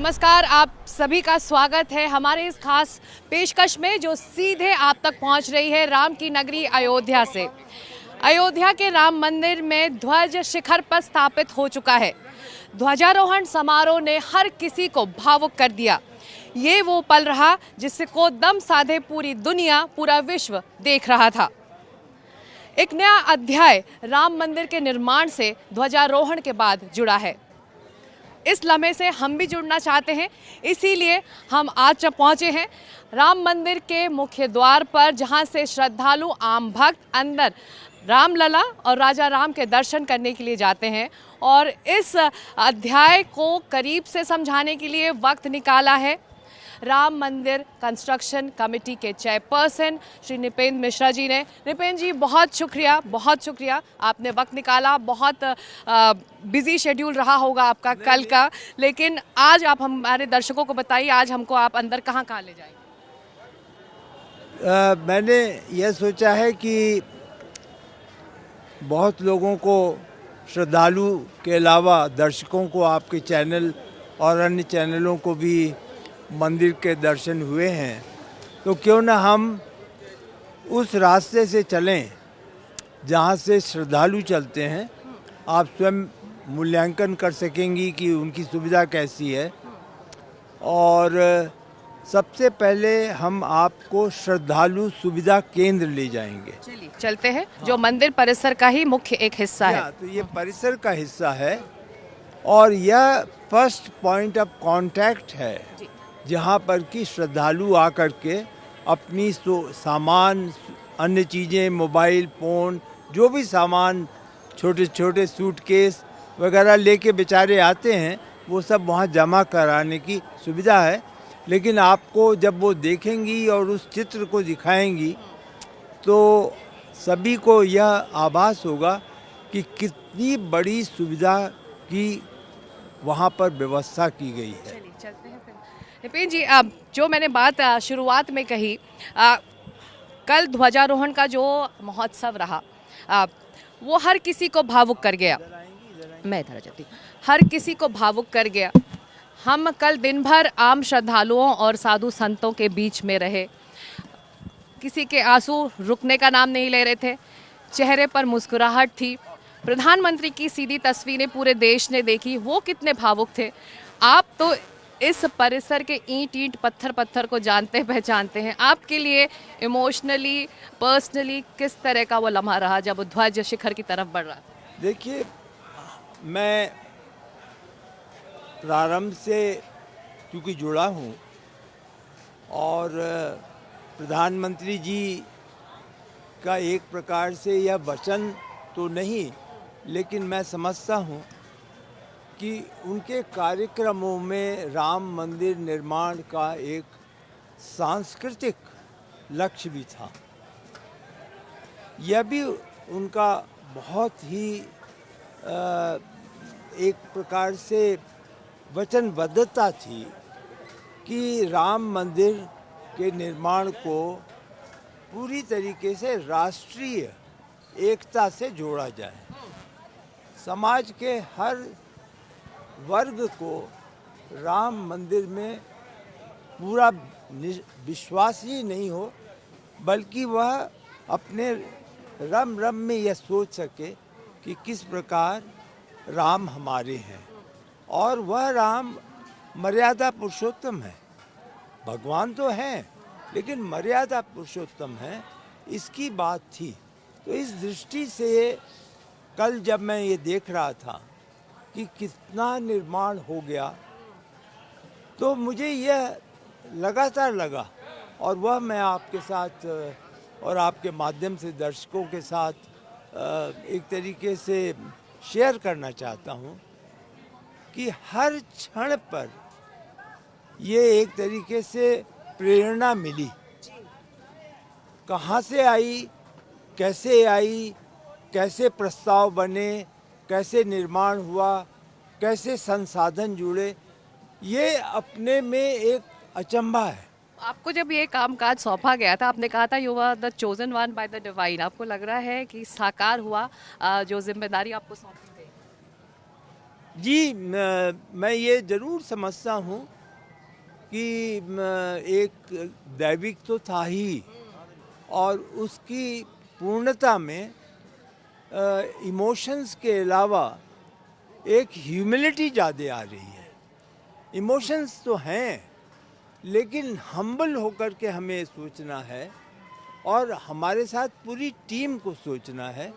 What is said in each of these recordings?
नमस्कार, आप सभी का स्वागत है हमारे इस खास पेशकश में जो सीधे आप तक पहुंच रही है राम की नगरी अयोध्या से। अयोध्या के राम मंदिर में ध्वज शिखर पर स्थापित हो चुका है। ध्वजारोहण समारोह ने हर किसी को भावुक कर दिया। ये वो पल रहा जिसको दम साधे पूरी दुनिया, पूरा विश्व देख रहा था। एक नया अध्याय राम मंदिर के निर्माण से ध्वजारोहण के बाद जुड़ा है। इस लम्हे से हम भी जुड़ना चाहते हैं, इसीलिए हम आज जब पहुंचे हैं राम मंदिर के मुख्य द्वार पर, जहां से श्रद्धालु आम भक्त अंदर रामलला और राजा राम के दर्शन करने के लिए जाते हैं। और इस अध्याय को करीब से समझाने के लिए वक्त निकाला है राम मंदिर कंस्ट्रक्शन कमेटी के चेयरपर्सन श्री निपेंद्र मिश्रा जी ने। निपेंद्र जी, बहुत शुक्रिया आपने वक्त निकाला। बहुत बिजी शेड्यूल रहा होगा आपका कल का, लेकिन आज आप हमारे दर्शकों को बताइए, आज हमको आप अंदर कहाँ ले जाएंगे? मैंने यह सोचा है कि बहुत लोगों को, श्रद्धालु के अलावा दर्शकों को, आपके चैनल और अन्य चैनलों को भी मंदिर के दर्शन हुए हैं, तो क्यों ना हम उस रास्ते से चलें जहाँ से श्रद्धालु चलते हैं। आप स्वयं मूल्यांकन कर सकेंगी कि उनकी सुविधा कैसी है। और सबसे पहले हम आपको श्रद्धालु सुविधा केंद्र ले जाएंगे। चलिए चलते हैं। हाँ। जो मंदिर परिसर का ही मुख्य एक हिस्सा है। तो ये परिसर का हिस्सा है और यह फर्स्ट पॉइंट ऑफ कांटेक्ट है जहाँ पर कि श्रद्धालु आकर के अपनी सामान, अन्य चीज़ें, मोबाइल फ़ोन, जो भी सामान, छोटे छोटे सूटकेस वगैरह लेके बेचारे आते हैं, वो सब वहाँ जमा कराने की सुविधा है। लेकिन आपको जब वो देखेंगी और उस चित्र को दिखाएंगी तो सभी को यह आभास होगा कि कितनी बड़ी सुविधा की वहाँ पर व्यवस्था की गई है। चलते हैं फिर। निपेंद्र जी, अब जो मैंने बात शुरुआत में कही, कल ध्वजारोहण का जो महोत्सव रहा वो हर किसी को भावुक कर गया। मैं इधर आ जाती हूँ। हर किसी को भावुक कर गया। हम कल दिन भर आम श्रद्धालुओं और साधु संतों के बीच में रहे। किसी के आंसू रुकने का नाम नहीं ले रहे थे, चेहरे पर मुस्कुराहट थी। प्रधानमंत्री की सीधी तस्वीरें पूरे देश ने देखी, वो कितने भावुक थे। आप तो इस परिसर के ईंट पत्थर को जानते पहचानते हैं। आपके लिए इमोशनली, पर्सनली किस तरह का वो लम्हा रहा जब वो ध्वज शिखर की तरफ बढ़ रहा? देखिए, मैं प्रारंभ से क्योंकि जुड़ा हूँ और प्रधानमंत्री जी का एक प्रकार से यह वचन तो नहीं, लेकिन मैं समझता हूँ कि उनके कार्यक्रमों में राम मंदिर निर्माण का एक सांस्कृतिक लक्ष्य भी था। यह भी उनका बहुत ही एक प्रकार से वचनबद्धता थी कि राम मंदिर के निर्माण को पूरी तरीके से राष्ट्रीय एकता से जोड़ा जाए। समाज के हर वर्ग को राम मंदिर में पूरा विश्वास ही नहीं हो, बल्कि वह अपने रम रम में यह सोच सके कि किस प्रकार राम हमारे हैं। और वह राम मर्यादा पुरुषोत्तम है। भगवान तो हैं, लेकिन मर्यादा पुरुषोत्तम है, इसकी बात थी। तो इस दृष्टि से कल जब मैं ये देख रहा था कि कितना निर्माण हो गया, तो मुझे यह लगातार लगा, और वह मैं आपके साथ और आपके माध्यम से दर्शकों के साथ एक तरीके से शेयर करना चाहता हूँ कि हर क्षण पर ये एक तरीके से प्रेरणा मिली। कहाँ से आई, कैसे प्रस्ताव बने, कैसे निर्माण हुआ, कैसे संसाधन जुड़े, ये अपने में एक अचंभा है। आपको जब ये कामकाज सौंपा गया था, आपने कहा था you are the chosen one by the divine. आपको लग रहा है कि साकार हुआ जो जिम्मेदारी आपको सौंपी गई? जी, मैं ये ज़रूर समझता हूँ कि एक दैविक तो था ही, और उसकी पूर्णता में इमोशंस के अलावा एक ह्यूमिलिटी ज़्यादा आ रही है। इमोशंस तो हैं, लेकिन हम्बल होकर के हमें सोचना है, और हमारे साथ पूरी टीम को सोचना है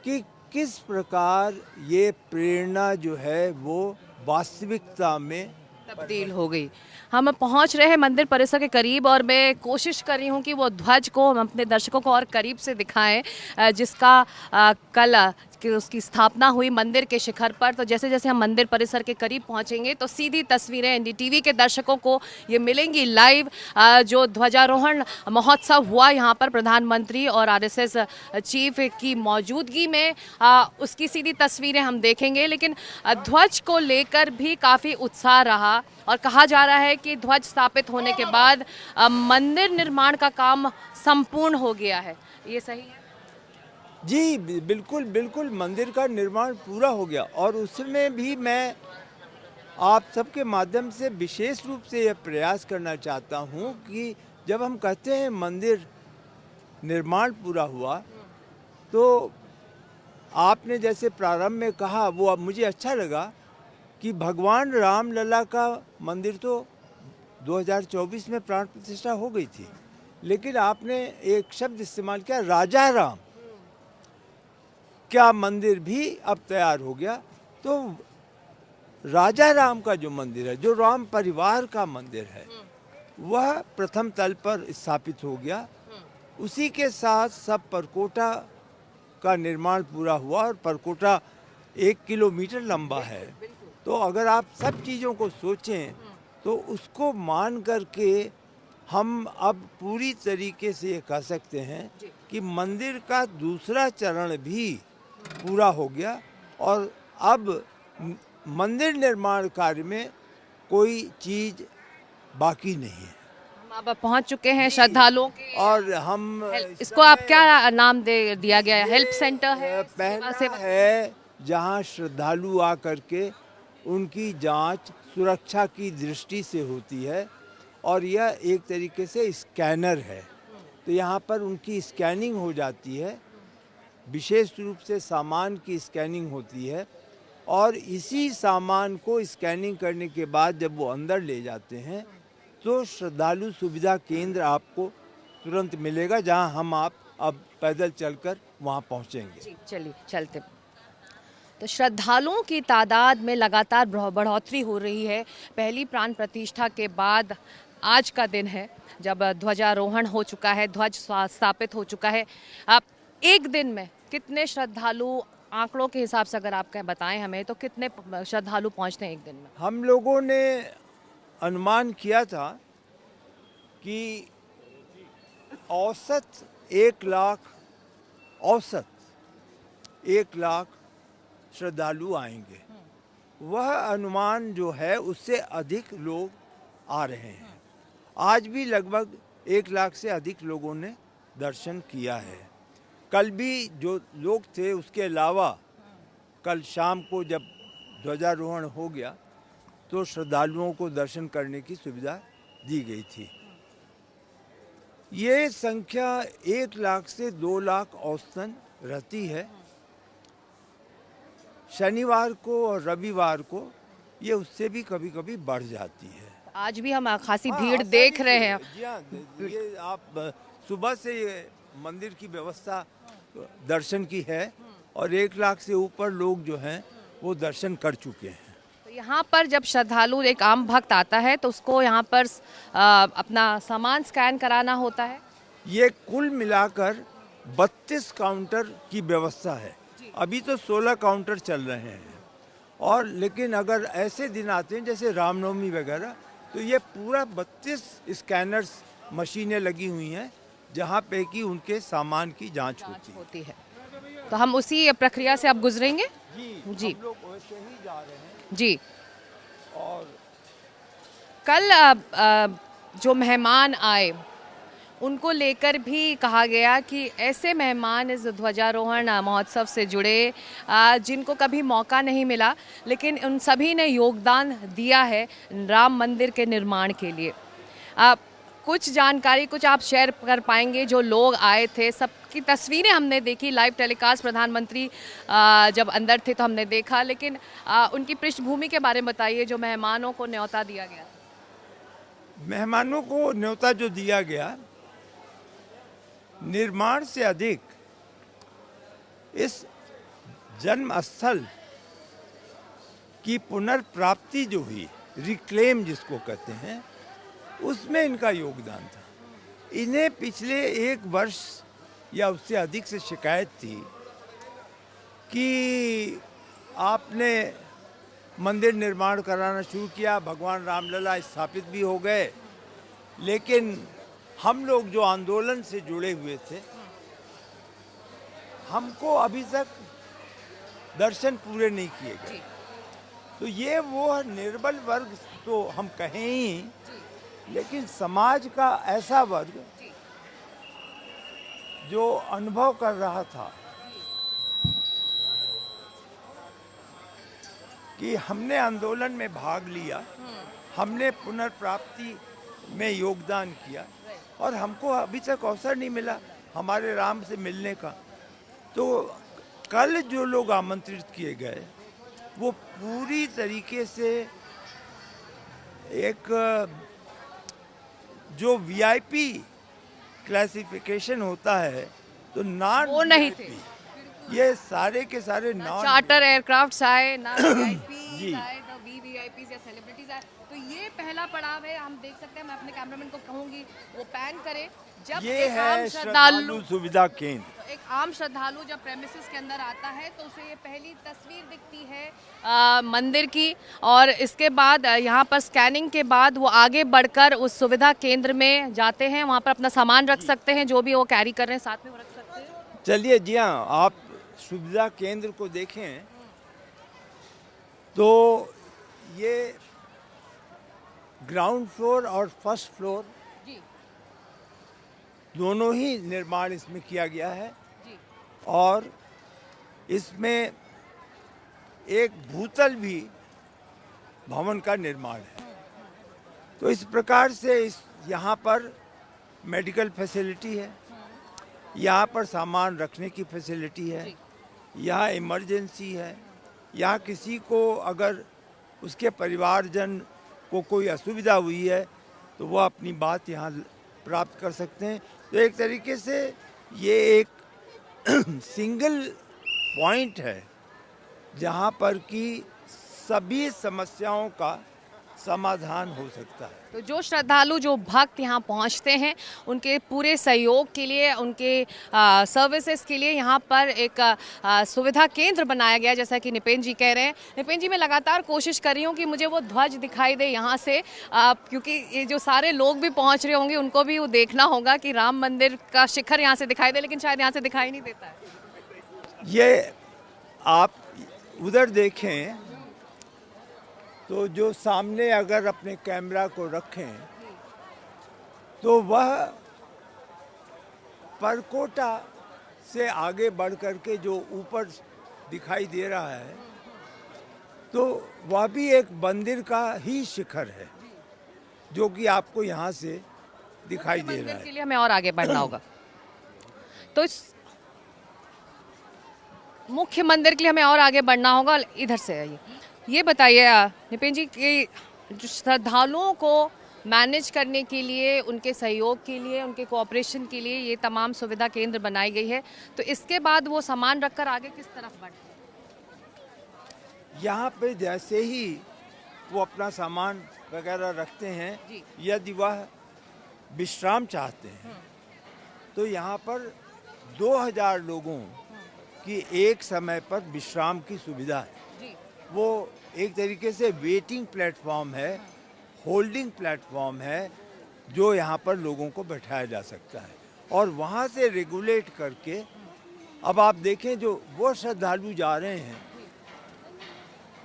कि किस प्रकार ये प्रेरणा जो है वो वास्तविकता में तब्दील हो गई। हम पहुंच रहे हैं मंदिर परिसर के करीब, और मैं कोशिश कर रही हूं कि वो ध्वज को हम अपने दर्शकों को और करीब से दिखाएं, जिसका कल कि उसकी स्थापना हुई मंदिर के शिखर पर। तो जैसे जैसे हम मंदिर परिसर के करीब पहुंचेंगे तो सीधी तस्वीरें एनडीटीवी के दर्शकों को ये मिलेंगी लाइव। जो ध्वजारोहण महोत्सव हुआ यहाँ पर प्रधानमंत्री और आरएसएस चीफ की मौजूदगी में, उसकी सीधी तस्वीरें हम देखेंगे। लेकिन ध्वज को लेकर भी काफ़ी उत्साह रहा, और कहा जा रहा है कि ध्वज स्थापित होने के बाद मंदिर निर्माण का काम संपूर्ण हो गया है। ये सही है? जी बिल्कुल बिल्कुल, मंदिर का निर्माण पूरा हो गया। और उसमें भी मैं आप सबके माध्यम से विशेष रूप से यह प्रयास करना चाहता हूँ कि जब हम कहते हैं मंदिर निर्माण पूरा हुआ, तो आपने जैसे प्रारंभ में कहा वो अब मुझे अच्छा लगा कि भगवान रामलला का मंदिर तो 2024 में प्राण प्रतिष्ठा हो गई थी, लेकिन आपने एक शब्द इस्तेमाल किया, राजा राम क्या मंदिर भी अब तैयार हो गया। तो राजा राम का जो मंदिर है, जो राम परिवार का मंदिर है, वह प्रथम तल पर स्थापित हो गया। उसी के साथ सब परकोटा का निर्माण पूरा हुआ, और परकोटा 1 किलोमीटर लंबा है। तो अगर आप सब चीज़ों को सोचें तो उसको मान करके हम अब पूरी तरीके से ये कह सकते हैं कि मंदिर का दूसरा चरण भी पूरा हो गया, और अब मंदिर निर्माण कार्य में कोई चीज़ बाकी नहीं है। हम अब पहुंच चुके हैं श्रद्धालुओं के, और हम इसको आप क्या नाम दे दिया गया है? हेल्प सेंटर है? पहला है जहां श्रद्धालु आकर के उनकी जांच सुरक्षा की दृष्टि से होती है, और यह एक तरीके से स्कैनर है। तो यहाँ पर उनकी स्कैनिंग हो जाती है, विशेष रूप से सामान की स्कैनिंग होती है, और इसी सामान को स्कैनिंग करने के बाद जब वो अंदर ले जाते हैं तो श्रद्धालु सुविधा केंद्र आपको तुरंत मिलेगा, जहां हम आप अब पैदल चलकर वहां पहुंचेंगे। जी, चलिए चलते। तो श्रद्धालुओं की तादाद में लगातार बढ़ोतरी हो रही है। पहली प्राण प्रतिष्ठा के बाद आज का दिन है जब ध्वजारोहण हो चुका है, ध्वज स्थापित हो चुका है। अब एक दिन में कितने श्रद्धालु, आंकड़ों के हिसाब से अगर आप बताएं हमें, तो कितने श्रद्धालु पहुंचते हैं एक दिन में? हम लोगों ने अनुमान किया था कि औसत 1 लाख श्रद्धालु आएंगे। वह अनुमान जो है उससे अधिक लोग आ रहे हैं। आज भी लगभग 1 लाख से अधिक लोगों ने दर्शन किया है। कल भी जो लोग थे, उसके अलावा कल शाम को जब ध्वजारोहण हो गया तो श्रद्धालुओं को दर्शन करने की सुविधा दी गई थी। ये संख्या 1 लाख से 2 लाख औसतन रहती है। शनिवार को और रविवार को ये उससे भी कभी कभी बढ़ जाती है। आज भी हम खासी भीड़ देख रहे हैं। जी हाँ, ये आप सुबह से ये मंदिर की व्यवस्था दर्शन की है, और 1 लाख से ऊपर लोग जो हैं वो दर्शन कर चुके हैं। तो यहाँ पर जब श्रद्धालु, एक आम भक्त आता है तो उसको यहाँ पर अपना सामान स्कैन कराना होता है। ये कुल मिलाकर 32 काउंटर की व्यवस्था है। अभी तो 16 काउंटर चल रहे हैं, और लेकिन अगर ऐसे दिन आते हैं जैसे रामनवमी वगैरह, तो ये पूरा 32 स्कैनर्स मशीनें लगी हुई हैं, जहाँ पे कि उनके सामान की जांच होती है। तो हम उसी प्रक्रिया से अब गुजरेंगे। जी, हम लोग वैसे ही जा रहे हैं। जी, और कल जो मेहमान आए उनको लेकर भी कहा गया कि ऐसे मेहमान इस ध्वजारोहण महोत्सव से जुड़े जिनको कभी मौका नहीं मिला, लेकिन उन सभी ने योगदान दिया है राम मंदिर के निर्माण के लिए। कुछ जानकारी कुछ आप शेयर कर पाएंगे? जो लोग आए थे सबकी तस्वीरें हमने देखी, लाइव टेलीकास्ट प्रधानमंत्री जब अंदर थे तो हमने देखा, लेकिन उनकी पृष्ठभूमि के बारे में बताइए, जो मेहमानों को न्योता दिया गया। मेहमानों को न्योता जो दिया गया, निर्माण से अधिक इस जन्म स्थल की पुनर्प्राप्ति जो हुई, रिक्लेम जिसको कहते हैं, उसमें इनका योगदान था। इन्हें पिछले 1 वर्ष या उससे अधिक से शिकायत थी कि आपने मंदिर निर्माण कराना शुरू किया, भगवान रामलला स्थापित भी हो गए, लेकिन हम लोग जो आंदोलन से जुड़े हुए थे, हमको अभी तक दर्शन पूरे नहीं किए गए। तो ये वो निर्बल वर्ग तो हम कहें ही, लेकिन समाज का ऐसा वर्ग जो अनुभव कर रहा था कि हमने आंदोलन में भाग लिया, हमने पुनर्प्राप्ति में योगदान किया और हमको अभी तक अवसर नहीं मिला हमारे राम से मिलने का। तो कल जो लोग आमंत्रित किए गए वो पूरी तरीके से एक जो वीआईपी क्लासिफिकेशन होता है, तो नॉन वो नहीं थे, ये सारे के सारे नॉन चार्टर एयरक्राफ्ट्स आए ना, जी। वीआईपीज आए ना, वीवीआईपीज या सेलिब्रिटीज आए। तो ये पहला पड़ाव है, हम देख सकते हैं। मैं अपने कैमरामैन को कहूंगी वो पैन करे। जब ये एक आम है श्रद्धालु सुविधा केंद्र। एक आम श्रद्धालु जब प्रेमिसेस के अंदर आता है तो उसे ये पहली तस्वीर दिखती है मंदिर की, और इसके बाद यहाँ पर स्कैनिंग के बाद वो आगे बढ़कर उस सुविधा केंद्र में जाते हैं। वहाँ पर अपना सामान रख सकते हैं, जो भी वो कैरी कर रहे हैं साथ में वो रख सकते हैं। चलिए, जी हाँ, आप सुविधा केंद्र को देखें तो ये ग्राउंड फ्लोर और फर्स्ट फ्लोर जी दोनों ही निर्माण इसमें किया गया है जी और इसमें एक भूतल भी भवन का निर्माण है। तो इस प्रकार से इस यहाँ पर मेडिकल फैसिलिटी है, यहाँ पर सामान रखने की फैसिलिटी है, यहाँ इमरजेंसी है, यहाँ किसी को अगर उसके परिवारजन को कोई असुविधा हुई है तो वो अपनी बात यहाँ प्राप्त कर सकते हैं। तो एक तरीके से ये एक सिंगल पॉइंट है जहाँ पर कि सभी समस्याओं का समाधान हो सकता है। तो जो श्रद्धालु, जो भक्त यहाँ पहुँचते हैं, उनके पूरे सहयोग के लिए, उनके सर्विसेज के लिए यहाँ पर एक सुविधा केंद्र बनाया गया, जैसा कि निपेन जी कह रहे हैं। निपेन जी, मैं लगातार कोशिश कर रही हूँ कि मुझे वो ध्वज दिखाई दे यहाँ से, क्योंकि ये जो सारे लोग भी पहुँच रहे होंगे उनको भी वो देखना होगा कि राम मंदिर का शिखर यहाँ से दिखाई दे, लेकिन शायद यहाँ से दिखाई नहीं देता है। ये आप उधर देखें तो जो सामने अगर अपने कैमरा को रखें तो वह परकोटा से आगे बढ़ करके जो ऊपर दिखाई दे रहा है, तो वह भी एक मंदिर का ही शिखर है जो कि आपको यहाँ से दिखाई दे रहा मंदिर के है। लिए हमें और आगे बढ़ना होगा। तो इस मुख्य मंदिर के लिए हमें और आगे बढ़ना होगा। इधर से आइए, ये बताइए निपेन जी कि जो श्रद्धालुओं को मैनेज करने के लिए, उनके सहयोग के लिए, उनके कोऑपरेशन के लिए ये तमाम सुविधा केंद्र बनाई गई है, तो इसके बाद वो सामान रखकर आगे किस तरफ बढ़े? यहाँ पे जैसे ही वो अपना सामान वगैरह रखते हैं, यदि वह विश्राम चाहते हैं तो यहाँ पर 2000 लोगों की एक समय पर विश्राम की सुविधा है। वो एक तरीके से वेटिंग प्लेटफॉर्म है, होल्डिंग प्लेटफॉर्म है, जो यहाँ पर लोगों को बैठाया जा सकता है और वहाँ से रेगुलेट करके, अब आप देखें जो वो श्रद्धालु जा रहे हैं,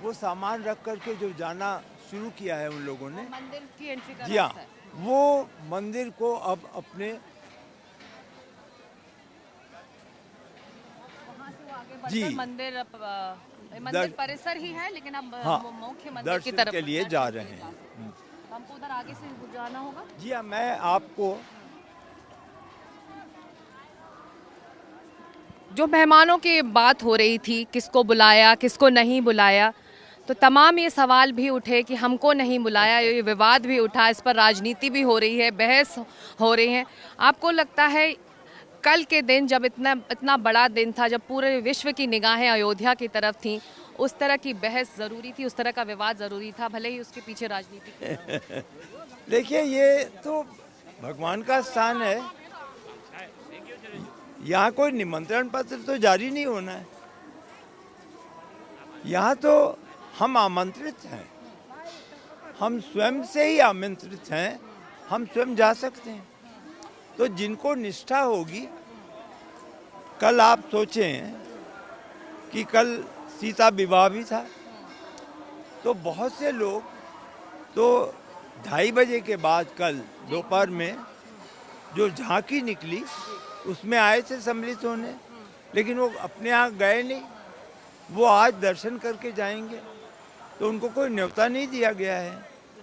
वो सामान रख करके जो जाना शुरू किया है उन लोगों ने, मंदिर की एंट्री का जी हाँ, रास्ता है। वो मंदिर को अब अपने जी मंदिर मंदिर दर- परिसर ही है, लेकिन अब हाँ, मुख्य मंदिर की दर्शन तरफ के लिए जा रहे हैं। हमको उधर आगे से जाना होगा। जी हाँ, मैं आपको जो मेहमानों की बात हो रही थी, किसको बुलाया किसको नहीं बुलाया, तो तमाम ये सवाल भी उठे कि हमको नहीं बुलाया, ये विवाद भी उठा, इस पर राजनीति भी हो रही है, बहस हो रही है। आपको लगता है कल के दिन जब इतना इतना बड़ा दिन था, जब पूरे विश्व की निगाहें अयोध्या की तरफ थीं, उस तरह की बहस ज़रूरी थी, उस तरह का विवाद ज़रूरी था, भले ही उसके पीछे राजनीति थी? देखिए, ये तो भगवान का स्थान है, यहाँ कोई निमंत्रण पत्र तो जारी नहीं होना है। यहाँ तो हम आमंत्रित हैं, हम स्वयं से ही आमंत्रित हैं, हम स्वयं जा सकते हैं। तो जिनको निष्ठा होगी, कल आप सोचें कि कल सीता विवाह भी था, तो बहुत से लोग तो 2:30 बजे के बाद कल दोपहर में जो झांकी निकली उसमें आए थे सम्मिलित होने, लेकिन वो अपने यहाँ गए नहीं, वो आज दर्शन करके जाएंगे, तो उनको कोई न्योता नहीं दिया गया है।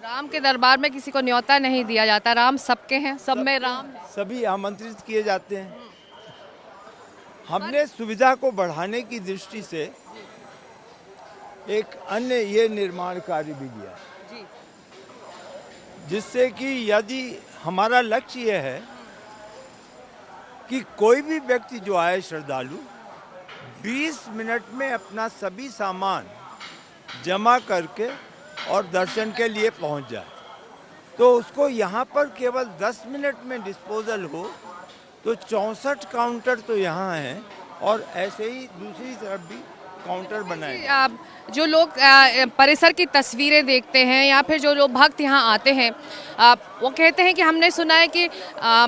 राम के दरबार में किसी को न्योता नहीं दिया जाता, राम सबके हैं, सब में राम है। सभी आमंत्रित किए जाते हैं। हमने सुविधा को बढ़ाने की दृष्टि से एक अन्य ये निर्माण कार्य भी लिया, जी, जिससे कि यदि हमारा लक्ष्य ये है कि कोई भी व्यक्ति जो आए श्रद्धालु 20 मिनट में अपना सभी सामान जमा करके और दर्शन के लिए पहुंच जाए, तो उसको यहाँ पर केवल 10 मिनट में डिस्पोजल हो, तो 64 काउंटर तो यहाँ हैं और ऐसे ही दूसरी तरफ भी काउंटर बनाए। आप जो लोग परिसर की तस्वीरें देखते हैं या फिर जो लोग भक्त यहाँ आते हैं, वो कहते हैं कि हमने सुना है कि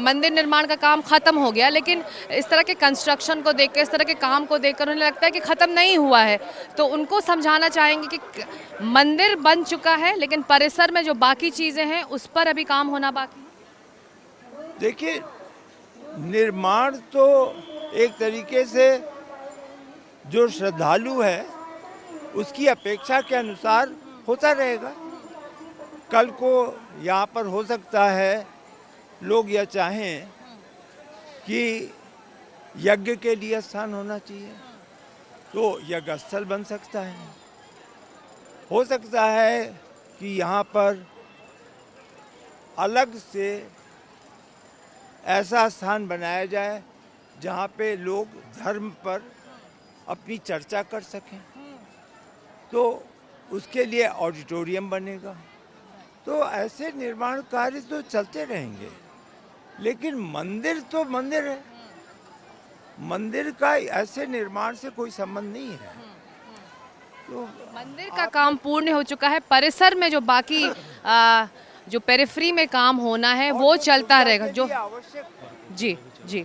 मंदिर निर्माण का काम ख़त्म हो गया, लेकिन इस तरह के कंस्ट्रक्शन को देख कर, इस तरह के काम को देखकर उन्हें लगता है कि ख़त्म नहीं हुआ है। तो उनको समझाना चाहेंगे कि मंदिर बन चुका है, लेकिन परिसर में जो बाकी चीज़ें हैं उस पर अभी काम होना बाकी है। देखिए, निर्माण तो एक तरीके से जो श्रद्धालु है उसकी अपेक्षा के अनुसार होता रहेगा। कल को यहाँ पर हो सकता है लोग यह चाहें कि यज्ञ के लिए स्थान होना चाहिए, तो यज्ञ स्थल बन सकता है। हो सकता है कि यहाँ पर अलग से ऐसा स्थान बनाया जाए जहाँ पे लोग धर्म पर अपनी चर्चा कर सकें, तो उसके लिए ऑडिटोरियम बनेगा। तो ऐसे निर्माण कार्य तो चलते रहेंगे, लेकिन मंदिर तो मंदिर है, मंदिर का ऐसे निर्माण से कोई संबंध नहीं है। तो मंदिर का काम पूर्ण हो चुका है, परिसर में जो बाकी जो पेरिफेरी में काम होना है वो चलता रहेगा, जो आवश्यक है, जी जी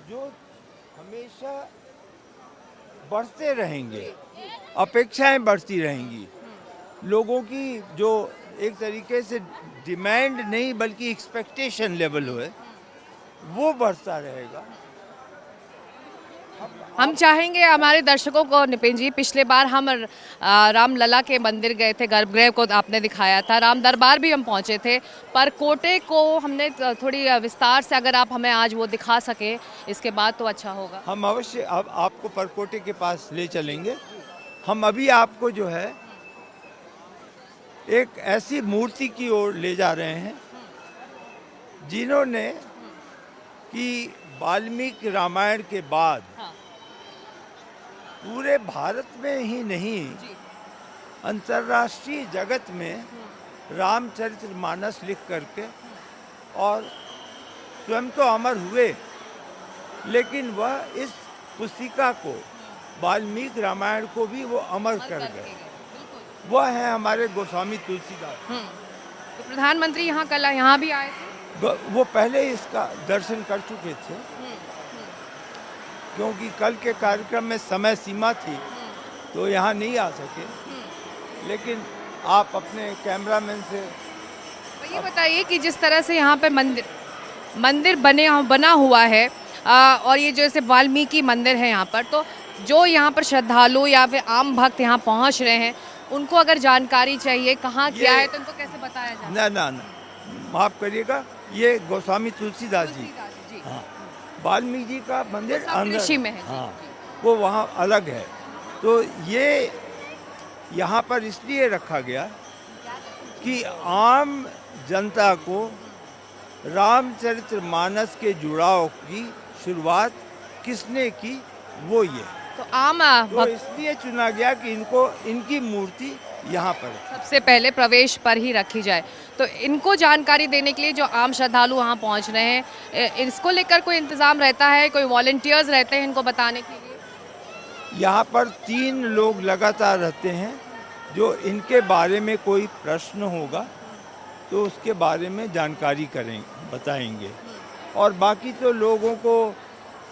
जो हमेशा बढ़ते रहेंगे, अपेक्षाएं बढ़ती रहेंगी, लोगों की जो एक तरीके से डिमांड नहीं बल्कि एक्सपेक्टेशन लेवल है वो बढ़ता रहेगा। हम चाहेंगे हमारे दर्शकों को, निपिन जी, पिछले बार हम रामलला के मंदिर गए थे, गर्भगृह को आपने दिखाया था, राम दरबार भी हम पहुंचे थे, पर कोटे को हमने थोड़ी विस्तार से, अगर आप हमें आज वो दिखा सके इसके बाद तो अच्छा होगा। हम अवश्य अब आपको परकोटे के पास ले चलेंगे। हम अभी आपको जो है एक ऐसी मूर्ति की ओर ले जा रहे हैं जिन्होंने कि वाल्मीकि रामायण के बाद हाँ। पूरे भारत में ही नहीं, अंतर्राष्ट्रीय जगत में रामचरितमानस लिख करके और स्वयं तो अमर हुए, लेकिन वह इस पुस्तिका को, वाल्मीकि रामायण को भी वो अमर कर गए। वह है हमारे गोस्वामी तुलसीदास। तो प्रधानमंत्री यहाँ कल यहाँ भी आए थे, वो पहले ही इसका दर्शन कर चुके थे, क्योंकि कल के कार्यक्रम में समय सीमा थी तो यहाँ नहीं आ सके, लेकिन आप अपने कैमरामैन से तो ये बताइए कि जिस तरह से यहाँ पे मंदिर बना हुआ है और ये जैसे वाल्मीकि मंदिर है यहाँ पर, तो जो यहाँ पर श्रद्धालु या फिर आम भक्त यहाँ पहुँच रहे हैं, उनको अगर जानकारी चाहिए कहाँ क्या है तो उनको कैसे बताया जाए? ना ना ना, माफ करिएगा, ये गोस्वामी तुलसीदास जी, जी, हाँ, वाल्मीकि जी का मंदिर अंदर, ऋषि में है, जी, हाँ, वो वहाँ अलग है। तो ये यहाँ पर इसलिए रखा गया कि आम जनता को रामचरितमानस के जुड़ाव की शुरुआत किसने की, वो ये, तो आम तो इसलिए चुना गया कि इनको, इनकी मूर्ति यहाँ पर है। सबसे पहले प्रवेश पर ही रखी जाए। तो इनको जानकारी देने के लिए जो आम श्रद्धालु वहाँ पहुँच रहे हैं, इसको लेकर कोई इंतज़ाम रहता है, कोई वॉलंटियर्स रहते हैं इनको बताने के लिए? यहाँ पर 3 लोग लगातार रहते हैं, जो इनके बारे में कोई प्रश्न होगा तो उसके बारे में जानकारी करेंगे, बताएंगे। और बाकी तो लोगों को,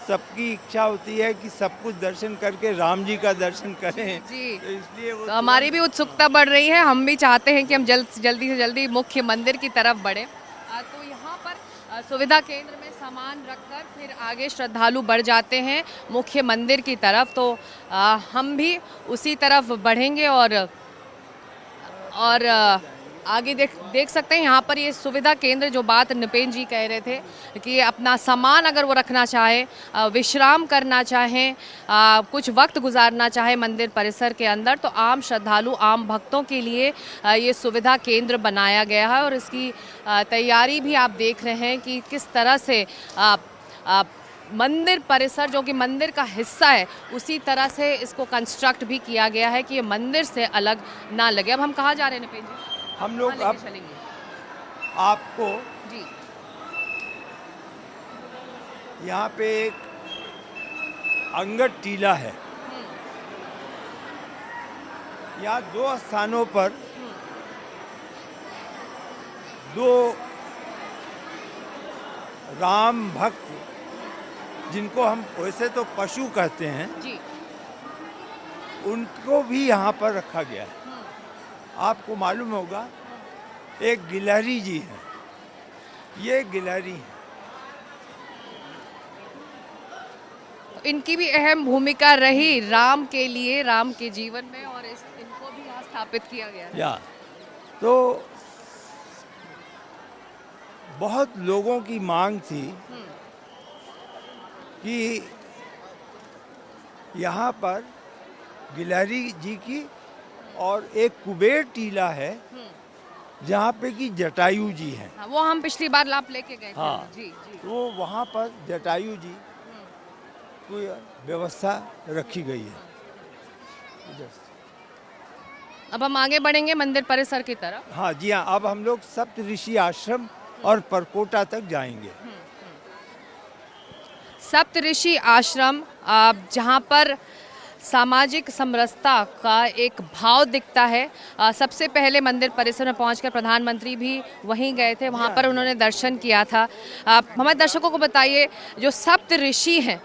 सबकी इच्छा होती है कि सब कुछ दर्शन करके राम जी का दर्शन करें, जी। तो इसलिए वो तो हमारी भी उत्सुकता बढ़ रही है, हम भी चाहते हैं कि हम जल्दी से जल्दी मुख्य मंदिर की तरफ बढ़ें। तो यहाँ पर सुविधा केंद्र में सामान रखकर फिर आगे श्रद्धालु बढ़ जाते हैं मुख्य मंदिर की तरफ। तो हम भी उसी तरफ बढ़ेंगे और आगे देख सकते हैं यहाँ पर ये सुविधा केंद्र, जो बात निपेन जी कह रहे थे कि अपना सामान अगर वो रखना चाहे, विश्राम करना चाहें, कुछ वक्त गुजारना चाहे मंदिर परिसर के अंदर, तो आम श्रद्धालु, आम भक्तों के लिए ये सुविधा केंद्र बनाया गया है। और इसकी तैयारी भी आप देख रहे हैं कि किस तरह से मंदिर परिसर, जो कि मंदिर का हिस्सा है, उसी तरह से इसको कंस्ट्रक्ट भी किया गया है कि ये मंदिर से अलग ना लगे। अब हम कहाँ जा रहे हैं निपेन जी? हम लोग अब चलेंगे आपको जी। यहाँ पे एक अंगद टीला है, यहाँ 2 स्थानों पर 2 राम भक्त, जिनको हम वैसे तो पशु कहते हैं जी, उनको भी यहाँ पर रखा गया है। आपको मालूम होगा, एक गिलहरी जी हैं, ये गिलहरी हैं। इनकी भी अहम भूमिका रही राम के लिए, राम के जीवन में, और इनको भी यहाँ स्थापित किया गया है। या तो बहुत लोगों की मांग थी कि यहाँ पर गिलहरी जी की, और एक कुबेर टीला है जहाँ पे कि जटायु जी हैं। हाँ, वो हम पिछली बार लाभ लेके गए थे। हाँ, जी जी। तो वहाँ पर जटायु जी की व्यवस्था रखी गई है। अब हम आगे बढ़ेंगे मंदिर परिसर की तरफ। हाँ जी हाँ, अब हम लोग सप्तऋषि आश्रम और परकोटा तक जाएंगे। सप्तऋषि आश्रम, जहाँ पर सामाजिक समरसता का एक भाव दिखता है। सबसे पहले मंदिर परिसर में पहुंचकर प्रधानमंत्री भी वहीं गए थे, वहाँ पर उन्होंने दर्शन किया था। हमारे दर्शकों को बताइए, जो सप्तऋषि हैं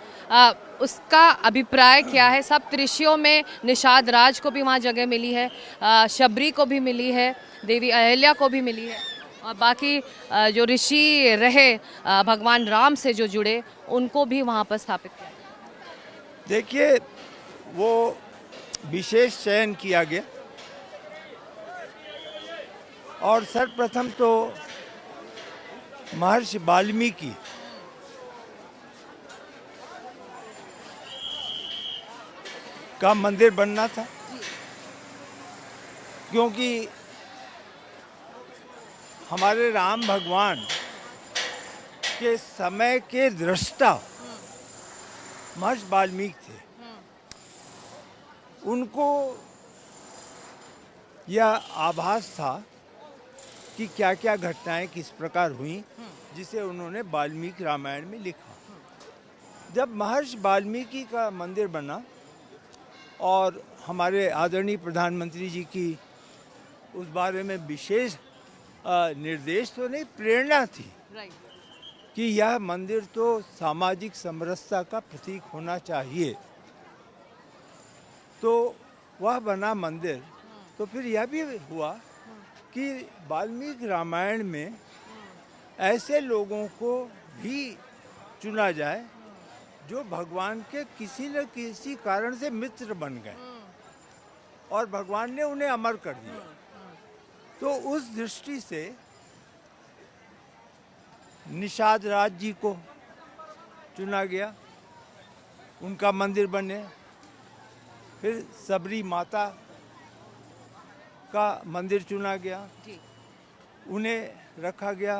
उसका अभिप्राय क्या है? सप्तऋषियों में निषाद राज को भी वहाँ जगह मिली है, शबरी को भी मिली है, देवी अहिल्या को भी मिली है, और बाकी जो ऋषि रहे भगवान राम से जो जुड़े, उनको भी वहाँ पर स्थापित किया। देखिए, वो विशेष चयन किया गया, और सर्वप्रथम तो महर्षि वाल्मीकि का मंदिर बनना था, क्योंकि हमारे राम भगवान के समय के दृष्टा महर्षि वाल्मीकि थे। उनको यह आभास था कि क्या क्या घटनाएं किस प्रकार हुई, जिसे उन्होंने वाल्मीकि रामायण में लिखा। जब महर्षि वाल्मीकि का मंदिर बना, और हमारे आदरणीय प्रधानमंत्री जी की उस बारे में विशेष निर्देश तो नहीं, प्रेरणा थी कि यह मंदिर तो सामाजिक समरसता का प्रतीक होना चाहिए, तो वह बना मंदिर। तो फिर यह भी हुआ कि वाल्मीकि रामायण में ऐसे लोगों को भी चुना जाए जो भगवान के किसी न किसी कारण से मित्र बन गए और भगवान ने उन्हें अमर कर दिया। तो उस दृष्टि से निषाद राज जी को चुना गया, उनका मंदिर बने। फिर सबरी माता का मंदिर चुना गया, जी उन्हें रखा गया।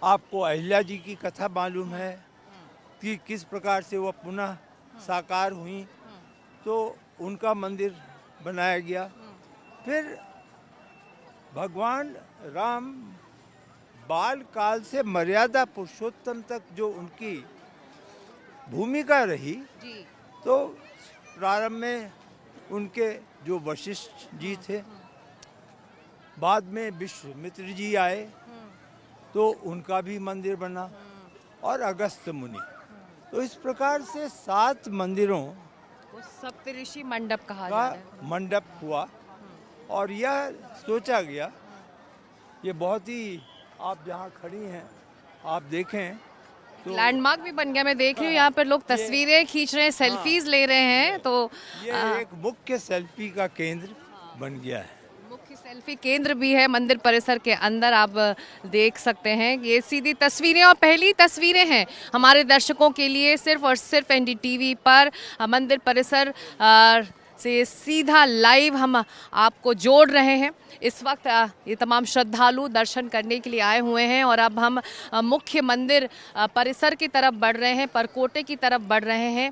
आपको अहिल्या जी की कथा मालूम है कि किस प्रकार से वह पुनः साकार हुई, तो उनका मंदिर बनाया गया। फिर भगवान राम बाल काल से मर्यादा पुरुषोत्तम तक जो उनकी भूमिका रही, जी तो प्रारंभ में उनके जो वशिष्ठ जी थे, बाद में विश्वामित्र जी आए तो उनका भी मंदिर बना, और अगस्त्य मुनि। तो इस प्रकार से 7 मंदिरों वो सप्तऋषि मंडप कहा जा का रहा है। मंडप हुआ। और यह सोचा गया, ये बहुत ही, आप जहाँ खड़ी हैं आप देखें तो लैंडमार्क भी बन गया, मैं देख रही हूँ यहाँ पर लोग तस्वीरें खींच रहे हैं, सेल्फीज ले रहे हैं। तो ये एक मुख्य सेल्फी का केंद्र बन गया है। मुख्य सेल्फी केंद्र भी है मंदिर परिसर के अंदर, आप देख सकते हैं। ये सीधी तस्वीरें और पहली तस्वीरें हैं हमारे दर्शकों के लिए, सिर्फ और सिर्फ एनडीटीवी पर मंदिर परिसर से सीधा लाइव हम आपको जोड़ रहे हैं। इस वक्त ये तमाम श्रद्धालु दर्शन करने के लिए आए हुए हैं और अब हम मुख्य मंदिर परिसर की तरफ बढ़ रहे हैं, परकोटे की तरफ बढ़ रहे हैं,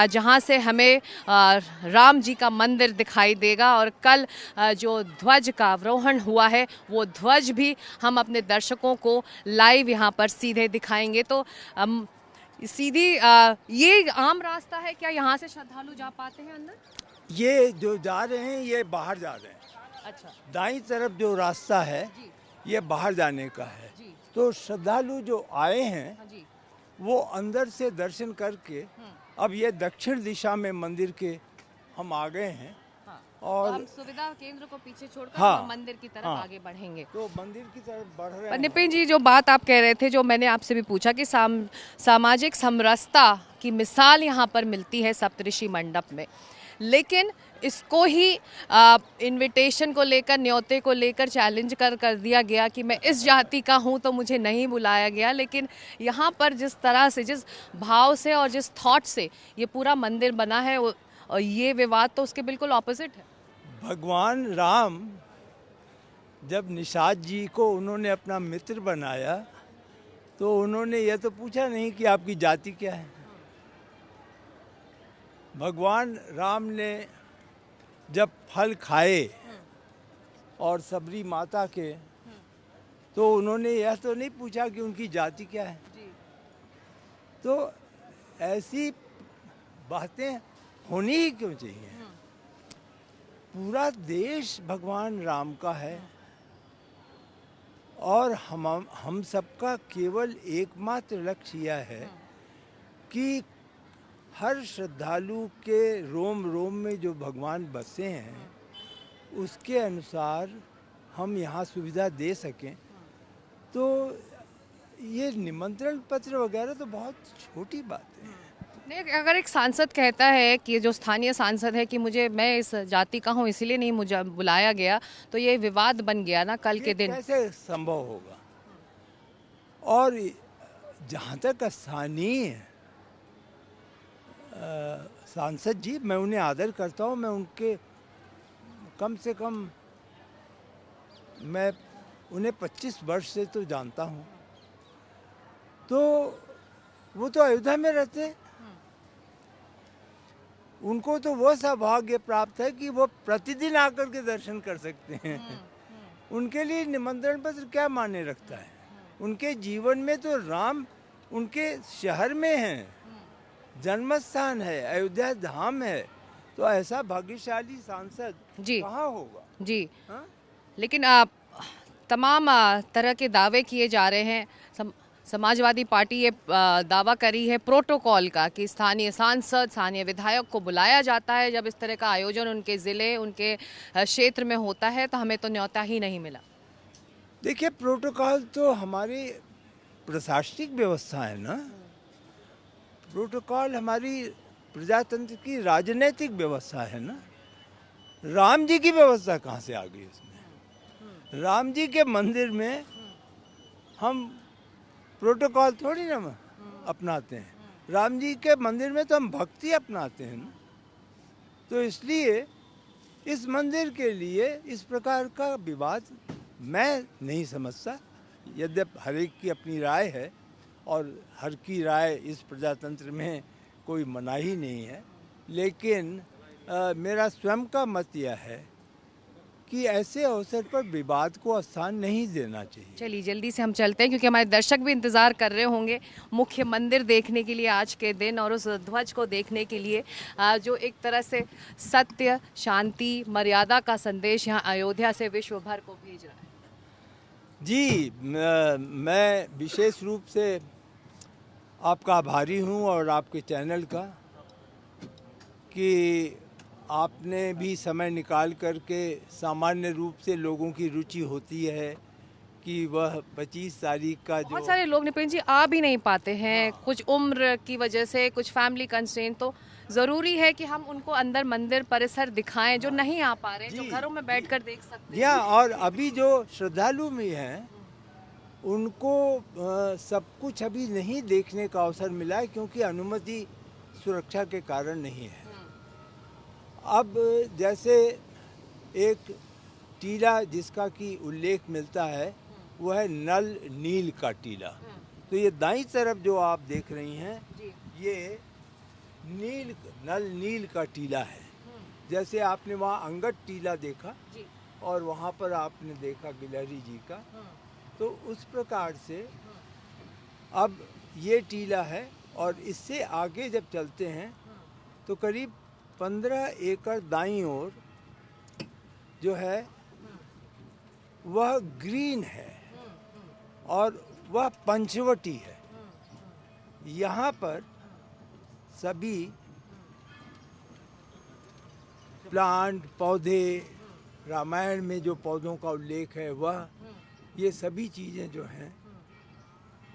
जहां से हमें राम जी का मंदिर दिखाई देगा। और कल जो ध्वज का अवरोहण हुआ है, वो ध्वज भी हम अपने दर्शकों को लाइव यहाँ पर सीधे दिखाएंगे। तो सीधी ये आम रास्ता है क्या, यहाँ से श्रद्धालु जा पाते हैं अंदर? ये जो जा रहे हैं ये बाहर जा रहे हैं। अच्छा दाईं तरफ जो रास्ता है जी ये बाहर जाने का है। जी तो श्रद्धालु जो आए हैं हाँ जी। वो अंदर से दर्शन करके अब ये दक्षिण दिशा में मंदिर के हम आ गए हैं। हाँ। और तो हम सुविधा केंद्र को पीछे छोड़कर हाँ, हम मंदिर की तरफ हाँ। आगे बढ़ेंगे। तो मंदिर की तरफ बढ़ रहे पर हैं। निपिन जी, जो बात आप कह रहे थे, जो मैंने आपसे भी पूछा कि सामाजिक समरसता की मिसाल यहाँ पर मिलती है सप्तऋषि मंडप में, लेकिन इसको ही इनविटेशन को लेकर, न्योते को लेकर चैलेंज कर दिया गया कि मैं इस जाति का हूँ तो मुझे नहीं बुलाया गया। लेकिन यहाँ पर जिस तरह से, जिस भाव से और जिस थॉट से ये पूरा मंदिर बना है, और ये विवाद तो उसके बिल्कुल ऑपोजिट है। भगवान राम जब निषाद जी को उन्होंने अपना मित्र बनाया तो उन्होंने यह तो पूछा नहीं कि आपकी जाति क्या है। भगवान राम ने जब फल खाए और सबरी माता के, तो उन्होंने यह तो नहीं पूछा कि उनकी जाति क्या है। तो ऐसी बातें होनी ही क्यों चाहिए। पूरा देश भगवान राम का है और हम सबका केवल एकमात्र लक्ष्य यह है कि हर श्रद्धालु के रोम रोम में जो भगवान बसे हैं उसके अनुसार हम यहाँ सुविधा दे सकें। तो ये निमंत्रण पत्र वगैरह तो बहुत छोटी बात है। नहीं, अगर एक सांसद कहता है कि जो स्थानीय सांसद है कि मैं इस जाति का हूँ इसलिए नहीं मुझे बुलाया गया, तो ये विवाद बन गया ना कल के दिन। कैसे संभव होगा। और जहाँ तक स्थानीय सांसद जी, मैं उन्हें आदर करता हूँ, मैं उनके कम से कम मैं उन्हें 25 वर्ष से तो जानता हूँ। तो वो तो अयोध्या में रहते हैं, उनको तो वो सौभाग्य प्राप्त है कि वो प्रतिदिन आकर के दर्शन कर सकते हैं। उनके लिए निमंत्रण पत्र क्या मायने रखता है। उनके जीवन में तो राम उनके शहर में हैं, जन्म स्थान है, अयोध्या धाम है। तो ऐसा भाग्यशाली सांसद जी कहाँ होगा जी। हा? लेकिन तमाम तरह के दावे किए जा रहे हैं। समाजवादी पार्टी ये दावा करी है प्रोटोकॉल का कि स्थानीय सांसद, स्थानीय विधायक को बुलाया जाता है जब इस तरह का आयोजन उनके ज़िले, उनके क्षेत्र में होता है, तो हमें तो न्योता ही नहीं मिला। देखिए, प्रोटोकॉल तो हमारी प्रशासनिक व्यवस्था है ना। प्रोटोकॉल हमारी प्रजातंत्र की राजनीतिक व्यवस्था है ना। राम जी की व्यवस्था कहाँ से आ गई उसमें? राम जी के मंदिर में हम प्रोटोकॉल थोड़ी ना अपनाते हैं। राम जी के मंदिर में तो हम भक्ति अपनाते हैं ना। तो इसलिए इस मंदिर के लिए इस प्रकार का विवाद मैं नहीं समझता। यद्यपि हर एक की अपनी राय है और हर की राय इस प्रजातंत्र में कोई मनाही नहीं है, लेकिन मेरा स्वयं का मत यह है कि ऐसे अवसर पर विवाद को स्थान नहीं देना चाहिए। चलिए जल्दी से हम चलते हैं क्योंकि हमारे दर्शक भी इंतज़ार कर रहे होंगे मुख्य मंदिर देखने के लिए आज के दिन और उस ध्वज को देखने के लिए जो एक तरह से सत्य, शांति, मर्यादा का संदेश यहाँ अयोध्या से विश्व भर को भेज रहा है। जी, मैं विशेष रूप से आपका आभारी हूँ और आपके चैनल का कि आपने भी समय निकाल करके, सामान्य रूप से लोगों की रुचि होती है कि वह 25 तारीख का जो बहुत सारे लोग निपेन जी आ भी नहीं पाते हैं, कुछ उम्र की वजह से, कुछ फैमिली कंस्ट्रेंट, तो ज़रूरी है कि हम उनको अंदर मंदिर परिसर दिखाएं जो नहीं आ पा रहे हैं, जो घरों में बैठकर देख सकते हैं। और अभी जो श्रद्धालु भी हैं उनको सब कुछ अभी नहीं देखने का अवसर मिला है क्योंकि अनुमति सुरक्षा के कारण नहीं है। अब जैसे एक टीला जिसका कि उल्लेख मिलता है वो है नल नील का टीला। तो ये दाईं तरफ जो आप देख रही हैं ये नल नील का टीला है। जैसे आपने वहाँ अंगद टीला देखा और वहाँ पर आपने देखा गिलहरी जी का, तो उस प्रकार से अब ये टीला है। और इससे आगे जब चलते हैं तो करीब 15 एकड़ दाईं ओर जो है वह ग्रीन है और वह पंचवटी है। यहाँ पर सभी प्लांट, पौधे, रामायण में जो पौधों का उल्लेख है वह, ये सभी चीज़ें जो हैं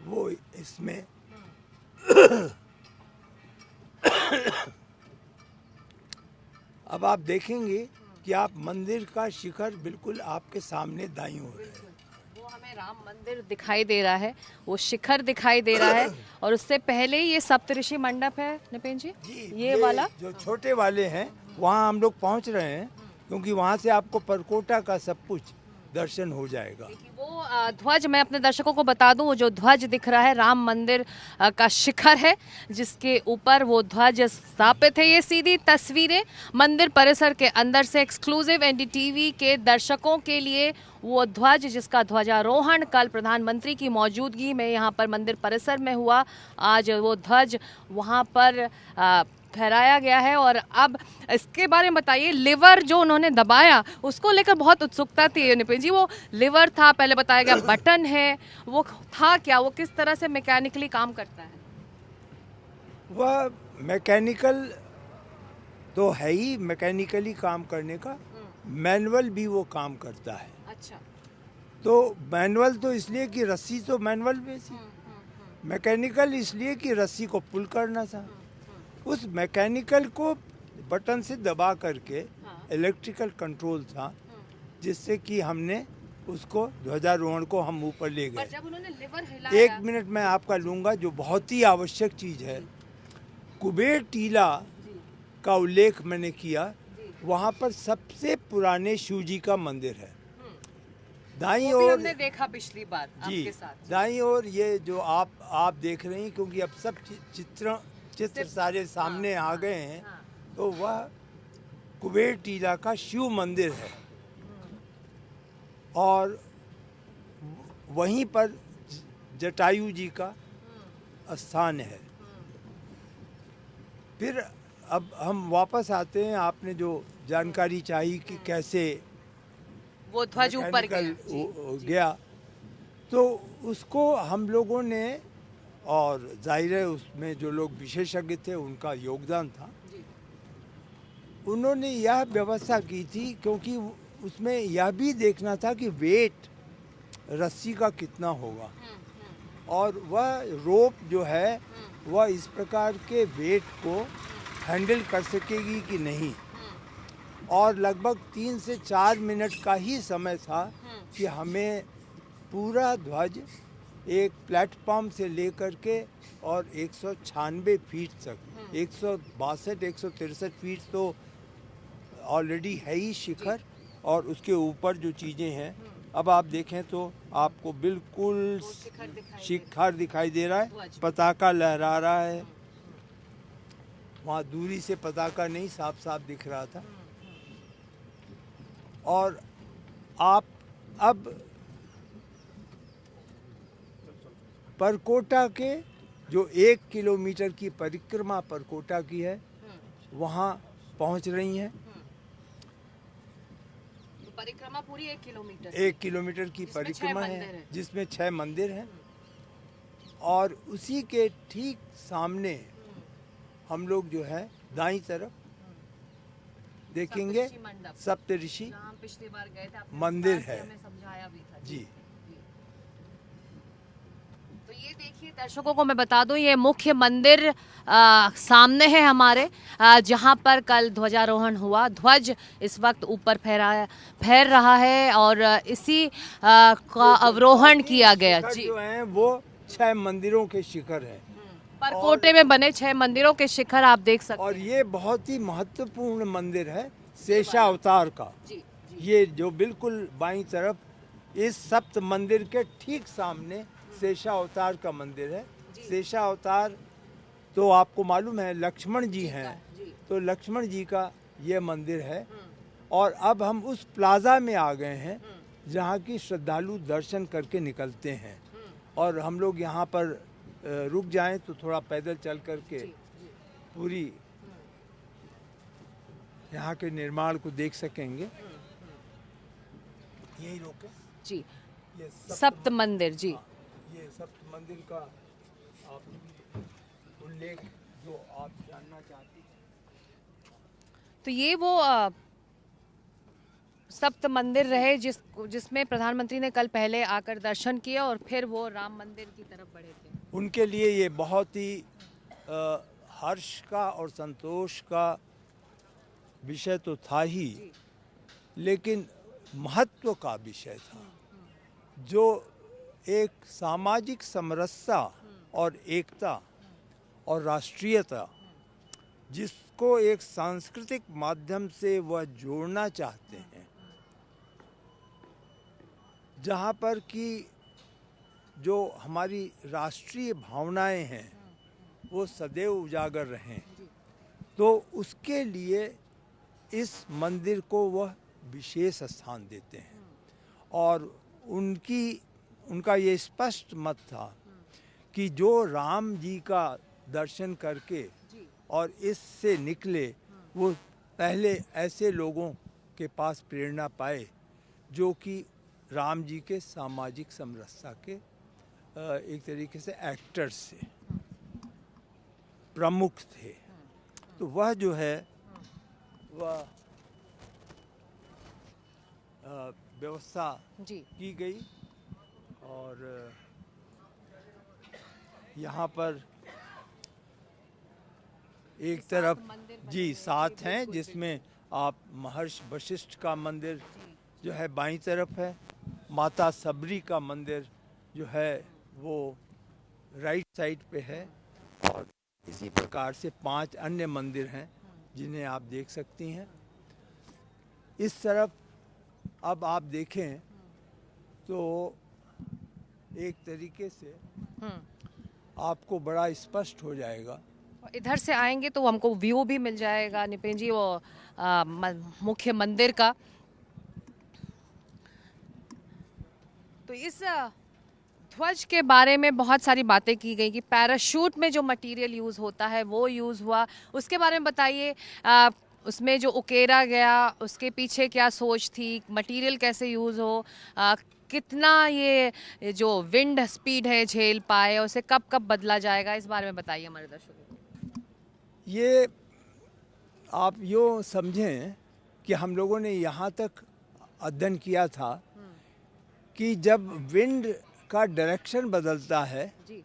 वो इसमें अब आप देखेंगे कि आप मंदिर का शिखर बिल्कुल आपके सामने दाईं ओर है। वो हमें राम मंदिर दिखाई दे रहा है, वो शिखर दिखाई दे रहा है और उससे पहले ये सप्तऋषि मंडप है निपेन जी, ये वाला जो छोटे वाले हैं वहाँ हम लोग पहुँच रहे हैं क्योंकि वहाँ से आपको परकोटा का सब कुछ दर्शन हो जाएगा। वो ध्वज, मैं अपने दर्शकों को बता दूं, वो जो ध्वज दिख रहा है राम मंदिर का शिखर है जिसके ऊपर वो ध्वज स्थापित है। ये सीधी तस्वीरें मंदिर परिसर के अंदर से एक्सक्लूसिव एनडीटीवी के दर्शकों के लिए वो ध्वज जिसका ध्वजारोहण कल प्रधानमंत्री की मौजूदगी में यहाँ पर मंदिर परिसर में हुआ। आज वो ध्वज वहाँ पर फहराया गया है। और अब इसके बारे में बताइए, लिवर जो उन्होंने दबाया उसको लेकर बहुत उत्सुकता थी निपिन जी। वो लिवर था, पहले बताया गया बटन है, वो था क्या, वो किस तरह से मैकेनिकली काम करता है? वह मैकेनिकल तो है ही, मैकेनिकली काम करने का मैनुअल भी वो काम करता है। अच्छा, तो मैनुअल तो इसलिए कि रस्सी तो मैनुअल में थी, मैकेनिकल इसलिए कि रस्सी को पुल करना था। उस मैकेनिकल को बटन से दबा करके इलेक्ट्रिकल कंट्रोल था जिससे कि हमने उसको ध्वजारोहण को हम ऊपर ले गए। जब उन्होंने लिवर हिलाया, 1 मिनट मैं आपका लूँगा, जो बहुत ही आवश्यक चीज़ है। कुबेर टीला का उल्लेख मैंने किया, वहाँ पर सबसे पुराने शिव जी का मंदिर है। दाईं ओर हमने देखा पिछली बार आपके साथ। दाईं ओर ये जो आप देख रही हैं, क्योंकि अब सब चित्र सारे सामने आ गए हैं, तो वह कुबेर टीला का शिव मंदिर है और वहीं पर जटायु जी का स्थान है। फिर अब हम वापस आते हैं, आपने जो जानकारी चाहिए कि कैसे वो ध्वज ऊपर गया, तो उसको हम लोगों ने, और जाहिर है उसमें जो लोग विशेषज्ञ थे उनका योगदान था, उन्होंने यह व्यवस्था की थी क्योंकि उसमें यह भी देखना था कि वेट रस्सी का कितना होगा और वह रोप जो है वह इस प्रकार के वेट को हैंडल कर सकेगी कि नहीं। और लगभग 3 से 4 मिनट का ही समय था कि हमें पूरा ध्वज एक प्लेटफॉर्म से लेकर के और 196 फीट तक, 162 163 फीट तो ऑलरेडी है ही शिखर, और उसके ऊपर जो चीज़ें हैं अब आप देखें तो आपको बिल्कुल शिखर दिखाई दे रहा है, पताका लहरा रहा है। वहाँ दूरी से पताका नहीं साफ साफ दिख रहा था। और आप अब परकोटा के जो 1 किलोमीटर की परिक्रमा परकोटा की है वहाँ पहुँच रही हैं। परिक्रमा पूरी 1 किलोमीटर 1 किलोमीटर की परिक्रमा है जिसमें 6 मंदिर हैं। और उसी के ठीक सामने हम लोग जो है दाईं तरफ देखेंगे सप्तऋषि पिछली बार गए थे, मंदिर है, हमें समझाया भी था जी। तो ये देखिए दर्शकों को मैं बता दूं, ये मुख्य मंदिर सामने है हमारे, जहां पर कल ध्वजारोहण हुआ। ध्वज इस वक्त ऊपर फहर रहा है और इसी का अवरोहण किया गया। जी, जो हैं वो 6 मंदिरों के शिखर हैं। परकोटे में बने 6 मंदिरों के शिखर आप देख सकते हैं। और ये बहुत ही महत्वपूर्ण मंदिर है शेषावतार का। जी, ये जो बिल्कुल बाईं तरफ इस सप्त मंदिर के ठीक सामने शेषावतार का मंदिर है। शेषावतार तो आपको मालूम है लक्ष्मण जी हैं, तो लक्ष्मण जी का ये मंदिर है। और अब हम उस प्लाजा में आ गए हैं जहाँ की श्रद्धालु दर्शन करके निकलते हैं। और हम लोग यहाँ पर रुक जाएं तो थोड़ा पैदल चल करके पूरी यहाँ के निर्माण को देख सकेंगे। यही रोके जी, ये सप्त मंदिर। जी, ये सप्त मंदिर का आप उल्लेख जो आप जानना चाहती हैं। तो ये वो सप्त मंदिर रहे जिसमें प्रधानमंत्री ने कल पहले आकर दर्शन किया और फिर वो राम मंदिर की तरफ बढ़े थे। उनके लिए ये बहुत ही हर्ष का और संतोष का विषय तो था ही, लेकिन महत्व का विषय था। जो एक सामाजिक समरसता और एकता और राष्ट्रीयता जिसको एक सांस्कृतिक माध्यम से वह जोड़ना चाहते हैं, जहाँ पर कि जो हमारी राष्ट्रीय भावनाएं हैं वो सदैव उजागर रहें, तो उसके लिए इस मंदिर को वह विशेष स्थान देते हैं। और उनका ये स्पष्ट मत था कि जो राम जी का दर्शन करके और इससे निकले वो पहले ऐसे लोगों के पास प्रेरणा पाए जो कि राम जी के सामाजिक समरसता के एक तरीके से एक्टर्स से प्रमुख थे। तो वह जो है वह व्यवस्था की गई। और यहाँ पर एक तरफ जी 7 हैं जिसमें आप महर्षि वशिष्ठ का मंदिर जो है बाईं तरफ है, माता सबरी का मंदिर जो है वो राइट साइड पे है, और इसी प्रकार से 5 अन्य मंदिर हैं जिन्हें आप देख सकती हैं। इस तरफ अब आप देखें तो एक तरीके से आपको बड़ा स्पष्ट हो जाएगा। इधर से आएंगे तो हमको व्यू भी मिल जाएगा निपिन जी वो मुख्य मंदिर का। तो इस ध्वज के बारे में बहुत सारी बातें की गई कि पैराशूट में जो मटेरियल यूज़ होता है वो यूज़ हुआ, उसके बारे में बताइए। उसमें जो उकेरा गया उसके पीछे क्या सोच थी, मटेरियल कैसे यूज़ हो, कितना ये जो विंड स्पीड है झेल पाए, उसे कब कब बदला जाएगा, इस बारे में बताइए हमारे दर्शकों को। ये आप यूँ समझें कि हम लोगों ने यहाँ तक अध्ययन किया था कि जब विंड का डायरेक्शन बदलता है जी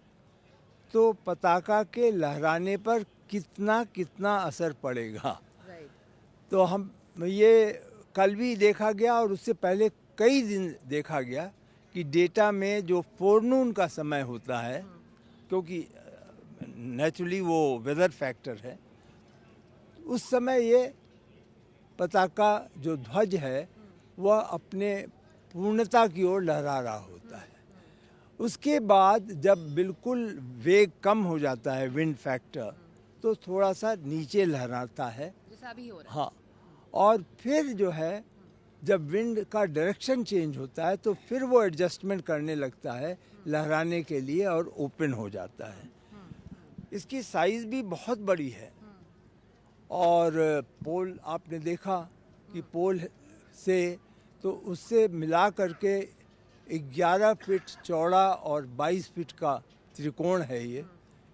तो पताका के लहराने पर कितना कितना असर पड़ेगा। राइट तो हम ये कल भी देखा गया और उससे पहले कई दिन देखा गया कि डेटा में जो फोरनून का समय होता है, क्योंकि नेचुरली वो वेदर फैक्टर है, उस समय ये पताका जो ध्वज है वह अपने पूर्णता की ओर लहरा रहा होता है। उसके बाद जब बिल्कुल वेग कम हो जाता है, विंड फैक्टर, तो थोड़ा सा नीचे लहराता है। जैसा अभी हो रहा हाँ, और फिर जो है जब विंड का डायरेक्शन चेंज होता है तो फिर वो एडजस्टमेंट करने लगता है लहराने के लिए और ओपन हो जाता है। इसकी साइज़ भी बहुत बड़ी है और पोल आपने देखा कि पोल से तो उससे मिला करके 11 फीट चौड़ा और 22 फीट का त्रिकोण है ये,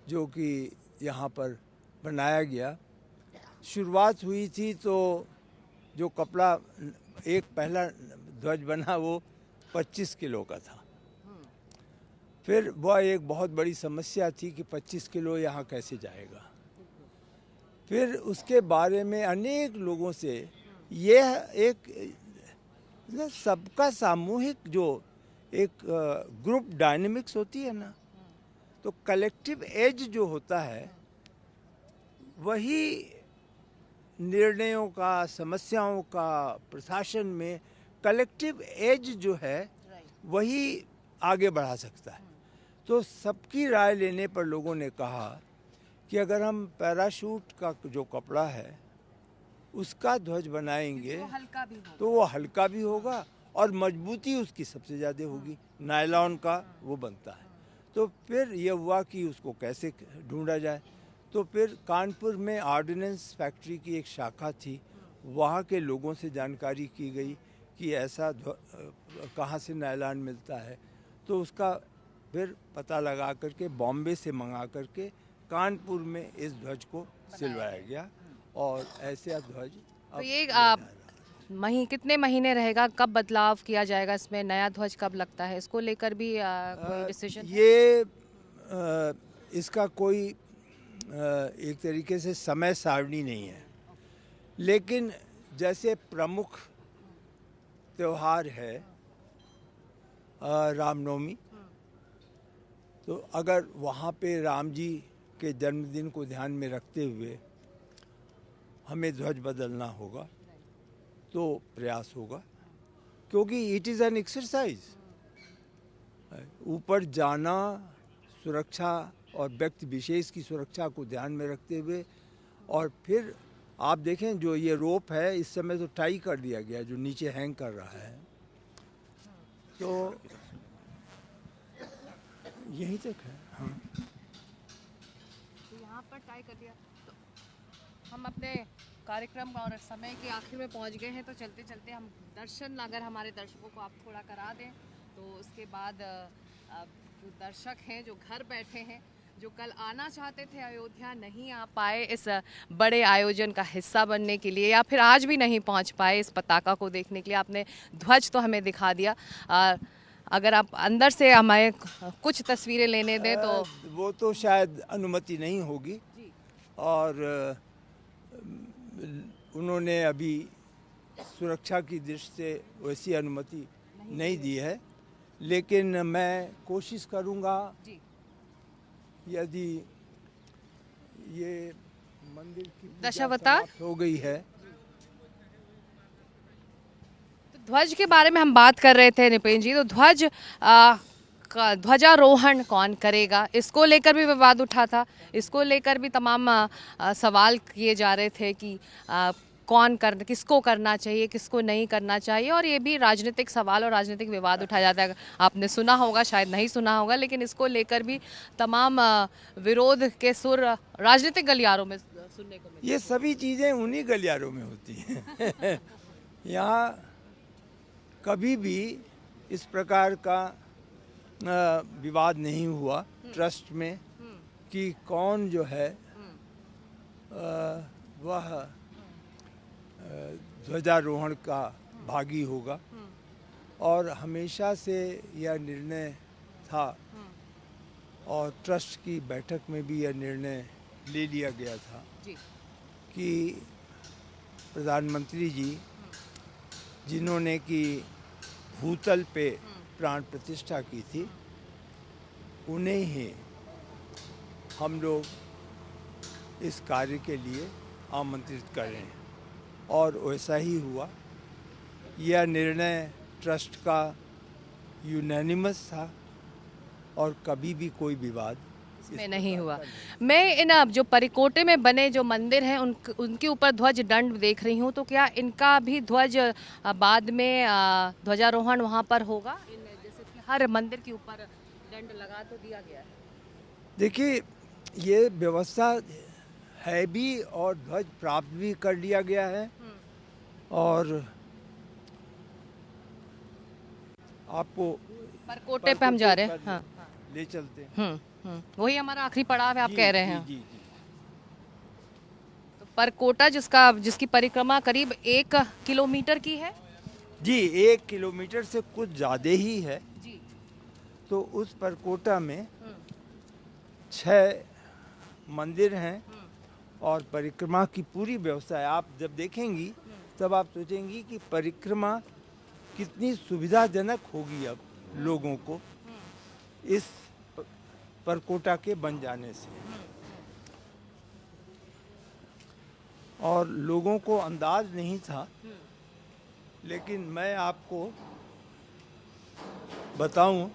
जो कि यहाँ पर बनाया गया। शुरुआत हुई थी तो जो कपड़ा एक पहला ध्वज बना वो 25 किलो का था। फिर वह एक बहुत बड़ी समस्या थी कि 25 किलो यहाँ कैसे जाएगा। फिर उसके बारे में अनेक लोगों से यह एक सबका सामूहिक जो एक ग्रुप डायनेमिक्स होती है ना, तो कलेक्टिव एज जो होता है वही निर्णयों का, समस्याओं का, प्रशासन में कलेक्टिव एज जो है वही आगे बढ़ा सकता है। तो सबकी राय लेने पर लोगों ने कहा कि अगर हम पैराशूट का जो कपड़ा है उसका ध्वज बनाएंगे वो हल्का भी होगा। तो वो हल्का भी होगा और मजबूती उसकी सबसे ज़्यादा होगी। नायलॉन का वो बनता है। तो फिर ये हुआ कि उसको कैसे ढूंढा जाए। तो फिर कानपुर में ऑर्डिनेंस फैक्ट्री की एक शाखा थी, वहाँ के लोगों से जानकारी की गई कि ऐसा कहाँ से नायलॉन मिलता है। तो उसका फिर पता लगा करके बॉम्बे से मंगा करके कानपुर में इस ध्वज को सिलवाया गया और ऐसे ध्वज तो ये कितने महीने रहेगा, कब बदलाव किया जाएगा इसमें, नया ध्वज कब लगता है, इसको लेकर भी कोई डिसीजन? ये इसका कोई एक तरीके से समय सारणी नहीं है, लेकिन जैसे प्रमुख त्यौहार है रामनवमी, तो अगर वहाँ पे राम जी के जन्मदिन को ध्यान में रखते हुए हमें ध्वज बदलना होगा तो प्रयास होगा, क्योंकि इट इज़ एन एक्सरसाइज। ऊपर जाना सुरक्षा और व्यक्ति विशेष की सुरक्षा को ध्यान में रखते हुए, और फिर आप देखें जो ये रोप है इस समय तो टाई कर दिया गया है, जो नीचे हैंग कर रहा है, तो यहीं तक है। हाँ, तो यहाँ पर टाई कर दिया। तो हम अपने कार्यक्रम और समय के आखिर में पहुँच गए हैं, तो चलते चलते हम दर्शन अगर हमारे दर्शकों को आप थोड़ा करा दें, तो उसके बाद जो दर्शक हैं जो घर बैठे हैं, जो कल आना चाहते थे अयोध्या, नहीं आ पाए इस बड़े आयोजन का हिस्सा बनने के लिए, या फिर आज भी नहीं पहुंच पाए इस पताका को देखने के लिए, आपने ध्वज तो हमें दिखा दिया, अगर आप अंदर से हमें कुछ तस्वीरें लेने दें तो वो तो शायद अनुमति नहीं होगी, और उन्होंने अभी सुरक्षा की दृष्टि से वैसी अनुमति नहीं दी है, लेकिन मैं कोशिश करूंगा यदि ये मंदिर की पूजा दशावतार समाप्त हो गई है। तो ध्वज के बारे में हम बात कर रहे थे निपेन जी, तो ध्वज का ध्वजारोहण कौन करेगा, इसको लेकर भी विवाद उठा था, इसको लेकर भी तमाम सवाल किए जा रहे थे कि किसको करना चाहिए, किसको नहीं करना चाहिए, और ये भी राजनीतिक सवाल और राजनीतिक विवाद उठाया जाता है। आपने सुना होगा, शायद नहीं सुना होगा, लेकिन इसको लेकर भी तमाम विरोध के सुर राजनीतिक गलियारों में सुनने को मिले। ये सभी चीज़ें उन्हीं गलियारों में होती हैं। यहाँ कभी भी इस प्रकार का विवाद नहीं हुआ ट्रस्ट में कि कौन जो है वह ध्वजारोहण का भागी होगा, और हमेशा से यह निर्णय था और ट्रस्ट की बैठक में भी यह निर्णय ले लिया गया था जी कि प्रधानमंत्री जी जिन्होंने कि भूतल पे प्राण प्रतिष्ठा की थी, उन्हें ही हम लोग इस कार्य के लिए आमंत्रित करें और वैसा ही हुआ। यह निर्णय ट्रस्ट का यूनानिमस था और कभी भी कोई विवाद में नहीं हुआ। मैं इन अब जो परिकोटे में बने जो मंदिर हैं उनके ऊपर ध्वज दंड देख रही हूँ, तो क्या इनका भी ध्वज बाद में ध्वजारोहण वहाँ पर होगा? जैसे कि हर मंदिर के ऊपर दंड लगा तो दिया गया है। देखिए, ये व्यवस्था है भी और ध्वज प्राप्त भी कर लिया गया है और आपको परकोटे पे हम जा रहे हैं। हाँ, ले चलते हैं। वही हमारा आखिरी पड़ाव है, आप कह रहे हैं। जी। तो परकोटा जिसकी परिक्रमा करीब 1 किलोमीटर की है। जी, 1 किलोमीटर से कुछ ज़्यादा ही है। जी। तो उस परकोटा में 6 मंदिर हैं और परिक्रमा की पूरी व्यवस्था है। आप जब देखेंगी तब आप सोचेंगी कि परिक्रमा कितनी सुविधाजनक होगी अब लोगों को इस परकोटा के बन जाने से। और लोगों को अंदाज नहीं था, लेकिन मैं आपको बताऊं,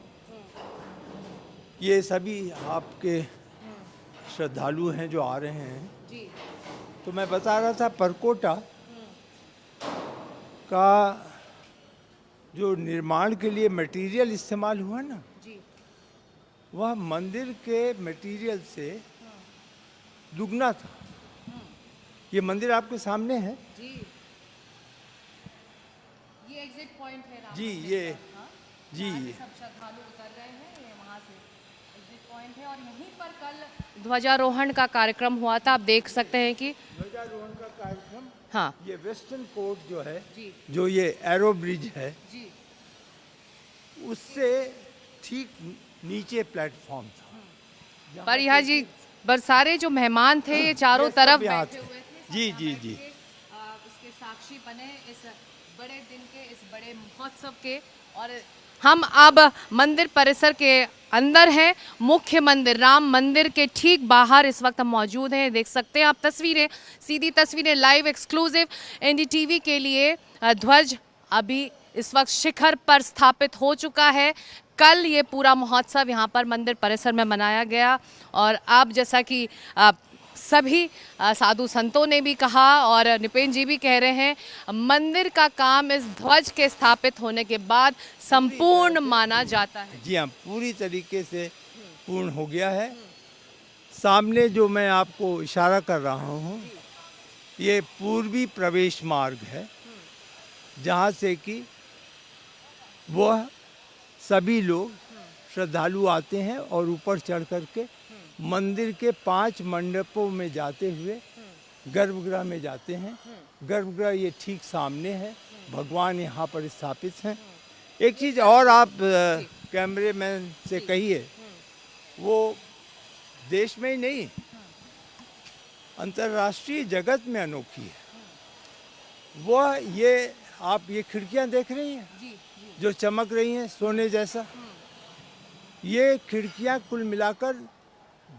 ये सभी आपके श्रद्धालु हैं जो आ रहे हैं। जी। तो मैं बता रहा था परकोटा का जो निर्माण के लिए मटेरियल इस्तेमाल हुआ ना, जी। वह मंदिर के मटेरियल से दुगना था। ये मंदिर आपके सामने है। जी। ये एग्जिट पॉइंट है राम जी, मंदिर ये का, हाँ? जी यहाँ से ये सब श्रद्धालु उतर रहे हैं, ये वहाँ से एग्जिट पॉइंट है और यहीं पर कल ध्वजारोहण का कार्यक्रम हुआ था। आप देख सकते हैं कि ध्वजारोहण का कार्यक्रम, हाँ ये वेस्टर्न कोर्ट जो है, जी जो ये एरो ब्रिज है, जी उससे ठीक नीचे प्लेटफॉर्म था। पर यहाँ जी पर सारे जो मेहमान थे ये चारों ये सब तरफ यहाँ बैठे थे। हुए थे। जी, सब जी, यहाँ जी। बैठ के, इसके साक्षी बने इस बड़े दिन के, इस बड़े महोत्सव के। और हम अब मंदिर परिसर के अंदर हैं। मुख्य मंदिर राम मंदिर के ठीक बाहर इस वक्त हम मौजूद हैं। देख सकते हैं आप तस्वीरें, सीधी तस्वीरें लाइव एक्सक्लूसिव एनडीटीवी के लिए। ध्वज अभी इस वक्त शिखर पर स्थापित हो चुका है। कल ये पूरा महोत्सव यहाँ पर मंदिर परिसर में मनाया गया और अब जैसा कि सभी साधु संतों ने भी कहा और निपेन जी भी कह रहे हैं, मंदिर का काम इस ध्वज के स्थापित होने के बाद संपूर्ण माना जाता है। जी हाँ, पूरी तरीके से पूर्ण हो गया है। सामने जो मैं आपको इशारा कर रहा हूँ, ये पूर्वी प्रवेश मार्ग है, जहाँ से कि वह सभी लोग श्रद्धालु आते हैं और ऊपर चढ़ करके मंदिर के 5 मंडपों में जाते हुए गर्भगृह में जाते हैं। गर्भगृह ये ठीक सामने है, भगवान यहाँ पर स्थापित हैं। एक चीज़ और आप कैमरेमैन से कहिए, वो देश में ही नहीं, अंतर्राष्ट्रीय जगत में अनोखी है। वह ये आप ये खिड़कियाँ देख रही हैं जो चमक रही हैं सोने जैसा, ये खिड़कियाँ कुल मिलाकर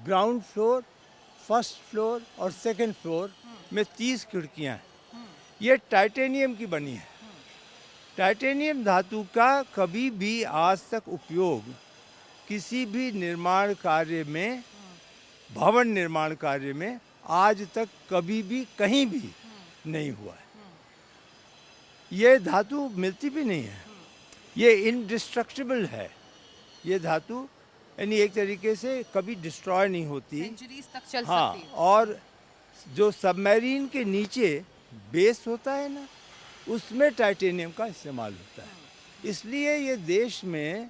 ग्राउंड फ्लोर, फर्स्ट फ्लोर और सेकंड फ्लोर में 30 खिड़कियाँ हैं। ये टाइटेनियम की बनी है। टाइटेनियम धातु का कभी भी आज तक उपयोग किसी भी निर्माण कार्य में, भवन निर्माण कार्य में आज तक कभी भी कहीं भी नहीं हुआ है। ये धातु मिलती भी नहीं है, ये इनडिस्ट्रक्टिबल है। ये धातु यानी एक तरीके से कभी डिस्ट्रॉय नहीं होती। सेंचुरीज तक चल हाँ, सकती है। और जो सबमरीन के नीचे बेस होता है ना, उसमें टाइटेनियम का इस्तेमाल होता है। इसलिए ये देश में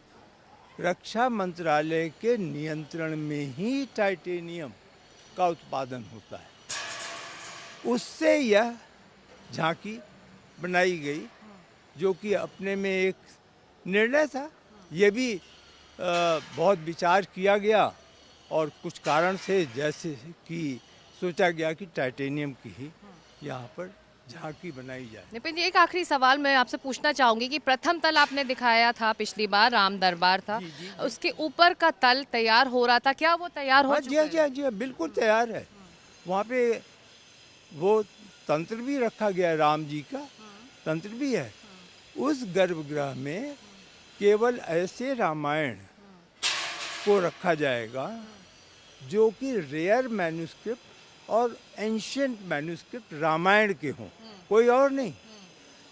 रक्षा मंत्रालय के नियंत्रण में ही टाइटेनियम का उत्पादन होता है। उससे यह झांकी बनाई गई, जो कि अपने में एक निर्णय था। ये भी बहुत विचार किया गया और कुछ कारण से जैसे कि सोचा गया कि टाइटेनियम की ही यहाँ पर झांकी बनाई जाए। नितिन जी, एक आखिरी सवाल मैं आपसे पूछना चाहूंगी कि प्रथम तल आपने दिखाया था पिछली बार, राम दरबार था, उसके ऊपर का तल तैयार हो रहा था, क्या वो तैयार हो हाँ चुका जी है? हाँ, बिल्कुल तैयार है। वहाँ पे वो तंत्र भी रखा गया है, राम जी का तंत्र भी है। उस गर्भगृह में केवल ऐसे रामायण को रखा जाएगा जो कि रेयर मैन्युस्क्रिप्ट और एंशिएंट मैन्युस्क्रिप्ट रामायण के हों, कोई और नहीं।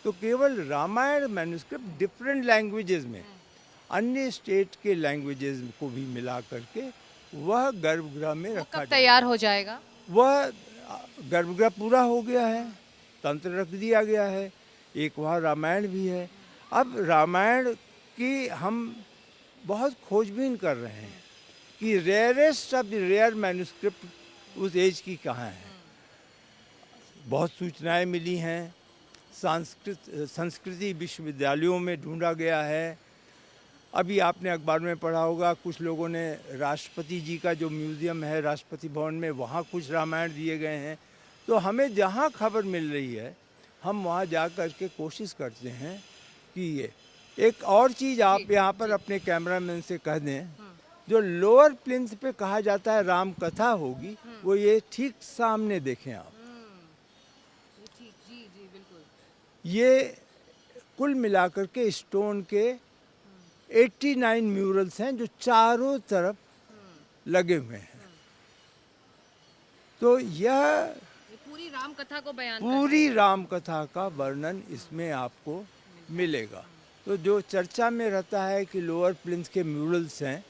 तो केवल रामायण मैन्युस्क्रिप्ट डिफरेंट लैंग्वेजेस में, अन्य स्टेट के लैंग्वेजेस को भी मिला करके वह गर्भगृह में वो रखा कब तैयार हो जाएगा? वह गर्भगृह पूरा हो गया है, तंत्र रख दिया गया है, एक वहाँ रामायण भी है। अब रामायण की हम बहुत खोजबीन कर रहे हैं कि rarest of the rare manuscript उस एज की कहाँ है। बहुत सूचनाएं मिली हैं, संस्कृति विश्वविद्यालयों में ढूंढा गया है। अभी आपने अखबार में पढ़ा होगा, कुछ लोगों ने राष्ट्रपति जी का जो म्यूज़ियम है राष्ट्रपति भवन में, वहाँ कुछ रामायण दिए गए हैं। तो हमें जहाँ खबर मिल रही है हम वहाँ जा कर के कोशिश करते हैं कि ये एक और चीज़ आप यहाँ पर अपने कैमरामैन से कह दें, जो लोअर प्लिंथ पे कहा जाता है राम कथा होगी, वो ये ठीक सामने देखें आप। ये कुल मिलाकर के स्टोन के 89 म्यूरल्स हैं जो चारों तरफ लगे हुए हैं। तो यह पूरी राम कथा को बयान पूरी राम कथा का वर्णन इसमें आपको मिलेगा। तो जो चर्चा में रहता है कि लोअर प्लिंथ के म्यूरल्स हैं,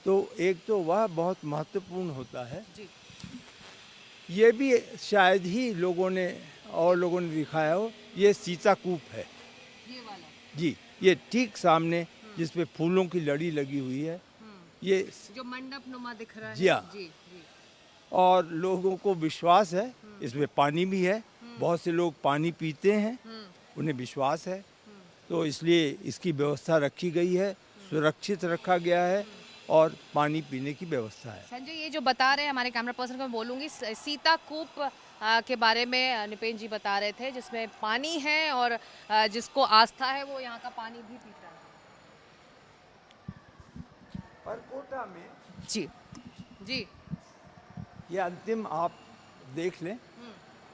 तो एक तो वह बहुत महत्वपूर्ण होता है। ये भी शायद ही लोगों ने दिखाया हो, ये सीता कूप है ये वाला जी, ये ठीक सामने जिसपे फूलों की लड़ी लगी हुई है, ये जो मंडप नुमा दिख रहा है। जी हाँ। जी। और लोगों को विश्वास है इसमें पानी भी है, बहुत से लोग पानी पीते हैं, उन्हें विश्वास है, तो इसलिए इसकी व्यवस्था रखी गई है, सुरक्षित रखा गया है और पानी पीने की व्यवस्था है। संजय, ये जो बता रहे हैं हमारे कैमरा पर्सन को मैं बोलूँगी, सीता कूप के बारे में निपेन जी बता रहे थे, जिसमें पानी है और जिसको आस्था है वो यहाँ का पानी भी पीता है। परकोटा में जी जी, ये अंतिम आप देख लें,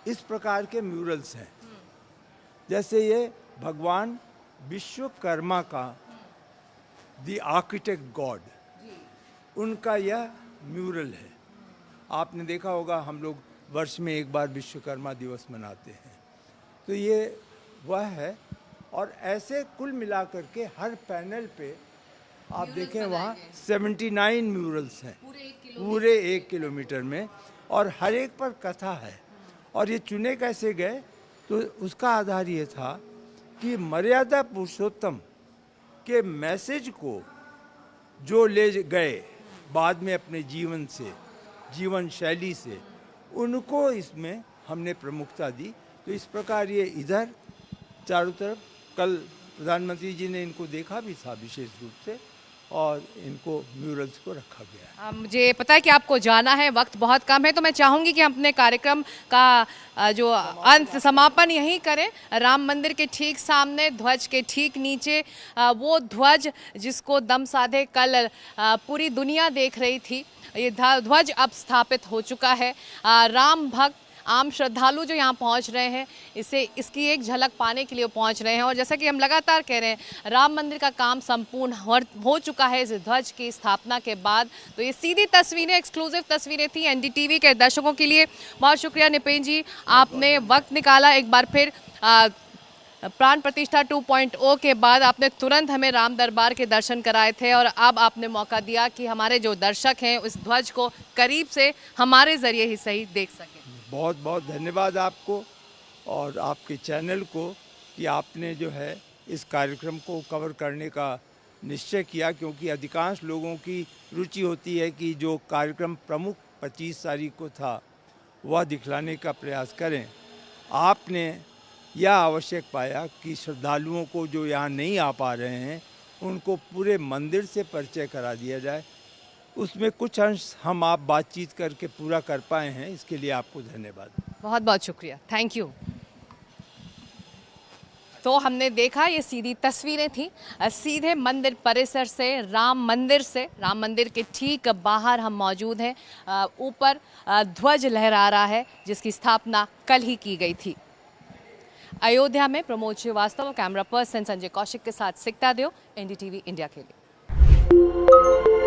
इस प्रकार के म्यूरल्स हैं। जैसे ये भगवान विश्वकर्मा का द आर्किटेक्ट गॉड, उनका यह म्यूरल है। आपने देखा होगा हम लोग वर्ष में एक बार विश्वकर्मा दिवस मनाते हैं, तो ये वह है। और ऐसे कुल मिलाकर के हर पैनल पे आप देखें वहाँ 79 म्यूरल्स हैं पूरे 1 किलोमीटर में, और हर एक पर कथा है। और ये चुने कैसे गए, तो उसका आधार ये था कि मर्यादा पुरुषोत्तम के मैसेज को जो ले गए बाद में अपने जीवन से, जीवन शैली से, उनको इसमें हमने प्रमुखता दी। तो इस प्रकार ये इधर चारों तरफ, कल प्रधानमंत्री जी ने इनको देखा भी था विशेष रूप से, और इनको म्यूरल्स को रखा गया है। मुझे पता है कि आपको जाना है, वक्त बहुत कम है, तो मैं चाहूँगी कि हम अपने कार्यक्रम का जो अंत समापन यहीं करें। राम मंदिर के ठीक सामने, ध्वज के ठीक नीचे, वो ध्वज जिसको दम साधे कल पूरी दुनिया देख रही थी, ये ध्वज अब स्थापित हो चुका है। राम भक्त, आम श्रद्धालु जो यहाँ पहुँच रहे हैं, इसकी एक झलक पाने के लिए पहुँच रहे हैं। और जैसा कि हम लगातार कह रहे हैं, राम मंदिर का काम संपूर्ण हो चुका है इस ध्वज की स्थापना के बाद। तो ये सीधी तस्वीरें, एक्सक्लूसिव तस्वीरें थी एनडीटीवी के दर्शकों के लिए। बहुत शुक्रिया निपेन जी, आपने वक्त निकाला। एक बार फिर प्राण प्रतिष्ठा 2.0 के बाद आपने तुरंत हमें राम दरबार के दर्शन कराए थे, और अब आपने मौका दिया कि हमारे जो दर्शक हैं उस ध्वज को करीब से हमारे ज़रिए ही सही देख सकें। बहुत बहुत धन्यवाद आपको और आपके चैनल को कि आपने जो है इस कार्यक्रम को कवर करने का निश्चय किया, क्योंकि अधिकांश लोगों की रुचि होती है कि जो कार्यक्रम प्रमुख 25 तारीख को था वह दिखलाने का प्रयास करें। आपने यह आवश्यक पाया कि श्रद्धालुओं को जो यहाँ नहीं आ पा रहे हैं उनको पूरे मंदिर से परिचय करा दिया जाए। उसमें कुछ अंश हम आप बातचीत करके पूरा कर पाए हैं, इसके लिए आपको धन्यवाद। बहुत बहुत शुक्रिया, थैंक यू। तो हमने देखा, ये सीधी तस्वीरें थी सीधे मंदिर परिसर से, राम मंदिर के ठीक बाहर हम मौजूद हैं। ऊपर ध्वज लहरा रहा है जिसकी स्थापना कल ही की गई थी। अयोध्या में प्रमोद श्रीवास्तव, कैमरा पर्सन संजय कौशिक के साथ सिकता देव, एनडीटीवी इंडिया के लिए।